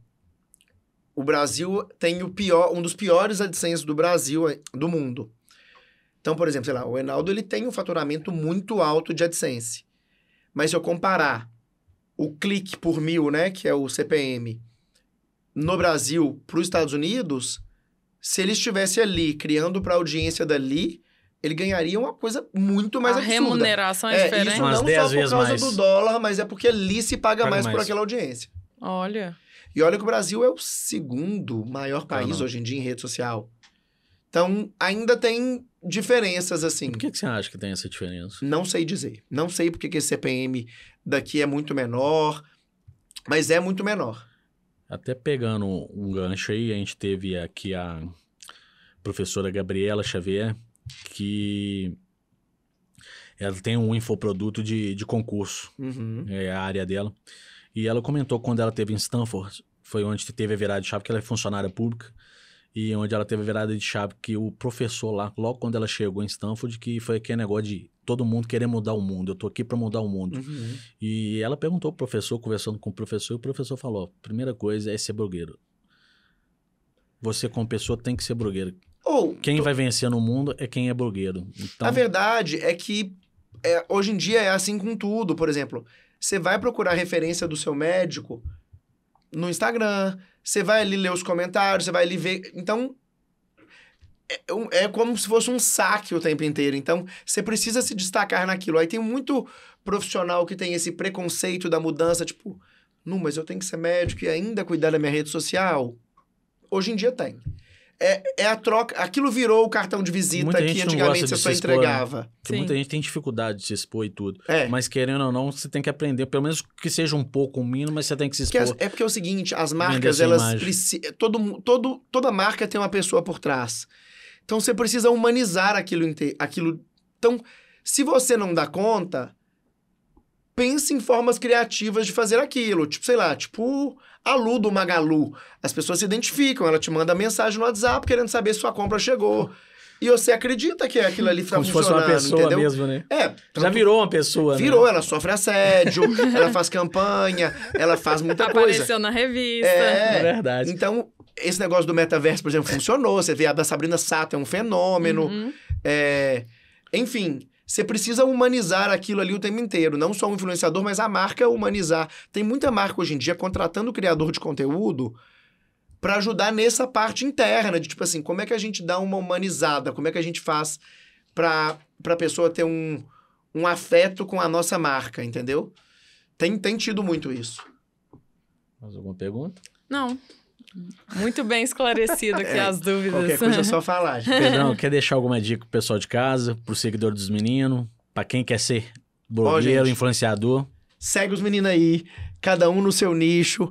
o Brasil tem um dos piores AdSense do Brasil, do mundo. Então, por exemplo, sei lá, o Enaldo ele tem um faturamento muito alto de AdSense. Mas se eu comparar o clique por 1000, né, que é o CPM, no Brasil para os Estados Unidos, se ele estivesse ali criando para a audiência dali, ele ganharia uma coisa muito mais absurda.
A remuneração é diferente.
Isso não só por causa do dólar, mas é porque ali se paga mais por aquela audiência.
Olha.
E olha que o Brasil é o segundo maior país hoje em dia em rede social. Então, ainda tem diferenças, assim.
Por que você acha que tem essa diferença?
Não sei dizer. Não sei porque que esse CPM daqui é muito menor, mas é muito menor.
Até pegando um gancho aí, a gente teve aqui a professora Gabriela Xavier, que ela tem um infoproduto de concurso, é a área dela. E ela comentou quando ela teve em Stanford, foi onde teve a virada de chave, que ela é funcionária pública, e onde ela teve a virada de chave, que o professor lá, logo quando ela chegou em Stanford, que foi aquele negócio de todo mundo querer mudar o mundo, eu tô aqui para mudar o mundo. E ela perguntou pro professor, conversando com o professor, e o professor falou, primeira coisa é ser blogueiro. Você como pessoa tem que ser blogueiro. Quem vai vencer no mundo é quem é blogueiro. Então...
A verdade é que hoje em dia é assim com tudo. Por exemplo, você vai procurar referência do seu médico no Instagram, você vai ali ler os comentários, você vai ali ver... Então, é como se fosse um saque o tempo inteiro. Então, você precisa se destacar naquilo. Aí tem muito profissional que tem esse preconceito da mudança, tipo... Não, mas eu tenho que ser médico e ainda cuidar da minha rede social. Hoje em dia tem. É a troca... Aquilo virou o cartão de visita que antigamente você só entregava.
Né? Porque muita gente tem dificuldade de se expor e tudo.
É.
Mas querendo ou não, você tem que aprender. Pelo menos que seja um pouco, um mínimo, mas você tem que se expor.
É porque é o seguinte, as marcas, elas precisam... Toda marca tem uma pessoa por trás. Então, você precisa humanizar aquilo. Então, se você não dá conta, pense em formas criativas de fazer aquilo. Tipo, sei lá, tipo... A Lu do Magalu. As pessoas se identificam, ela te manda mensagem no WhatsApp querendo saber se sua compra chegou. E você acredita que aquilo ali tá funcionando,
como se fosse uma pessoa,
entendeu?
Mesmo, né?
Já
virou uma pessoa,
Virou,
né?
Ela sofre assédio, ela faz campanha, ela faz muita coisa.
Apareceu na revista.
É verdade.
Então, esse negócio do metaverso, por exemplo, funcionou. Você vê a da Sabrina Sato, é um fenômeno. Enfim... Você precisa humanizar aquilo ali o tempo inteiro. Não só o influenciador, mas a marca humanizar. Tem muita marca hoje em dia contratando criador de conteúdo para ajudar nessa parte interna. De tipo assim, como é que a gente dá uma humanizada? Como é que a gente faz para a pessoa ter um afeto com a nossa marca, entendeu? Tem tido muito isso.
Mais alguma pergunta?
Não. Muito bem esclarecido aqui as dúvidas.
Qualquer coisa é só falar.
Pedrão, quer deixar alguma dica pro pessoal de casa, pro seguidor dos meninos, pra quem quer ser blogueiro, influenciador?
Segue os meninos aí, cada um no seu nicho.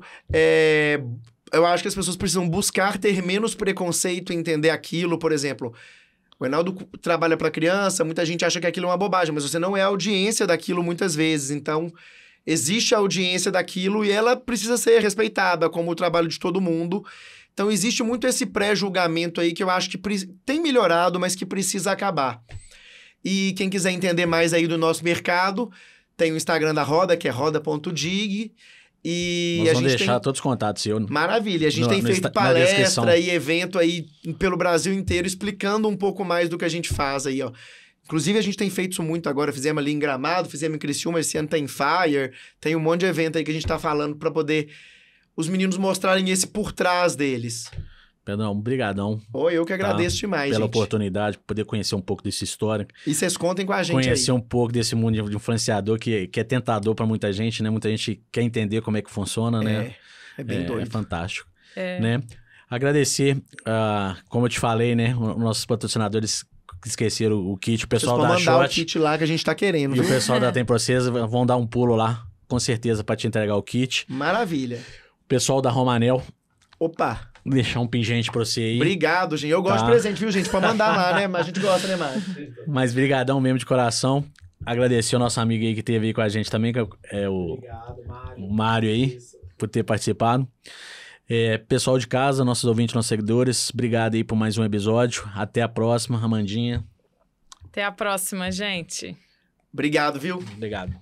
Eu acho que as pessoas precisam buscar ter menos preconceito e entender aquilo. Por exemplo, o Enaldo trabalha para criança, muita gente acha que aquilo é uma bobagem, mas você não é a audiência daquilo muitas vezes. Então... Existe a audiência daquilo e ela precisa ser respeitada, como o trabalho de todo mundo. Então, existe muito esse pré-julgamento aí que eu acho que tem melhorado, mas que precisa acabar. E quem quiser entender mais aí do nosso mercado, tem o Instagram da Roda, que é roda.dig. E
nós vamos deixar todos os contatos seus.
Maravilha. A gente tem feito palestra e evento aí pelo Brasil inteiro, explicando um pouco mais do que a gente faz aí, ó. Inclusive, a gente tem feito isso muito agora. Fizemos ali em Gramado, fizemos em Criciúma, esse ano tem Fire. Tem um monte de evento aí que a gente tá falando pra poder os meninos mostrarem esse por trás deles.
Pedrão, brigadão.
Oi, eu que agradeço demais,
pela
gente.
oportunidade, poder conhecer um pouco dessa história.
E vocês contem com a gente
conhecer
aí.
um pouco desse mundo de influenciador que é tentador pra muita gente, né? Muita gente quer entender como é que funciona, né?
É bem doido.
É fantástico. Né? Agradecer, como eu te falei, né? Os nossos patrocinadores que esqueceram o kit, o pessoal da
Shot. Mandar o kit lá que a gente tá querendo.
E o pessoal da Tem Processo vão dar um pulo lá, com certeza, pra te entregar o kit.
Maravilha.
O pessoal da Romanel.
Opa!
Deixar um pingente pra você aí.
Obrigado, gente. Eu gosto de presente, viu, gente? Pode mandar lá, né? Mas a gente gosta, né, Mário?
Mas brigadão mesmo de coração. Agradecer ao nosso amigo aí que esteve aí com a gente também, que é
Obrigado, Mário.
O Mário aí, por ter participado. Pessoal de casa, nossos ouvintes, nossos seguidores, obrigado aí por mais um episódio. Até a próxima, Amandinha.
Até a próxima, gente.
Obrigado, viu?
Obrigado.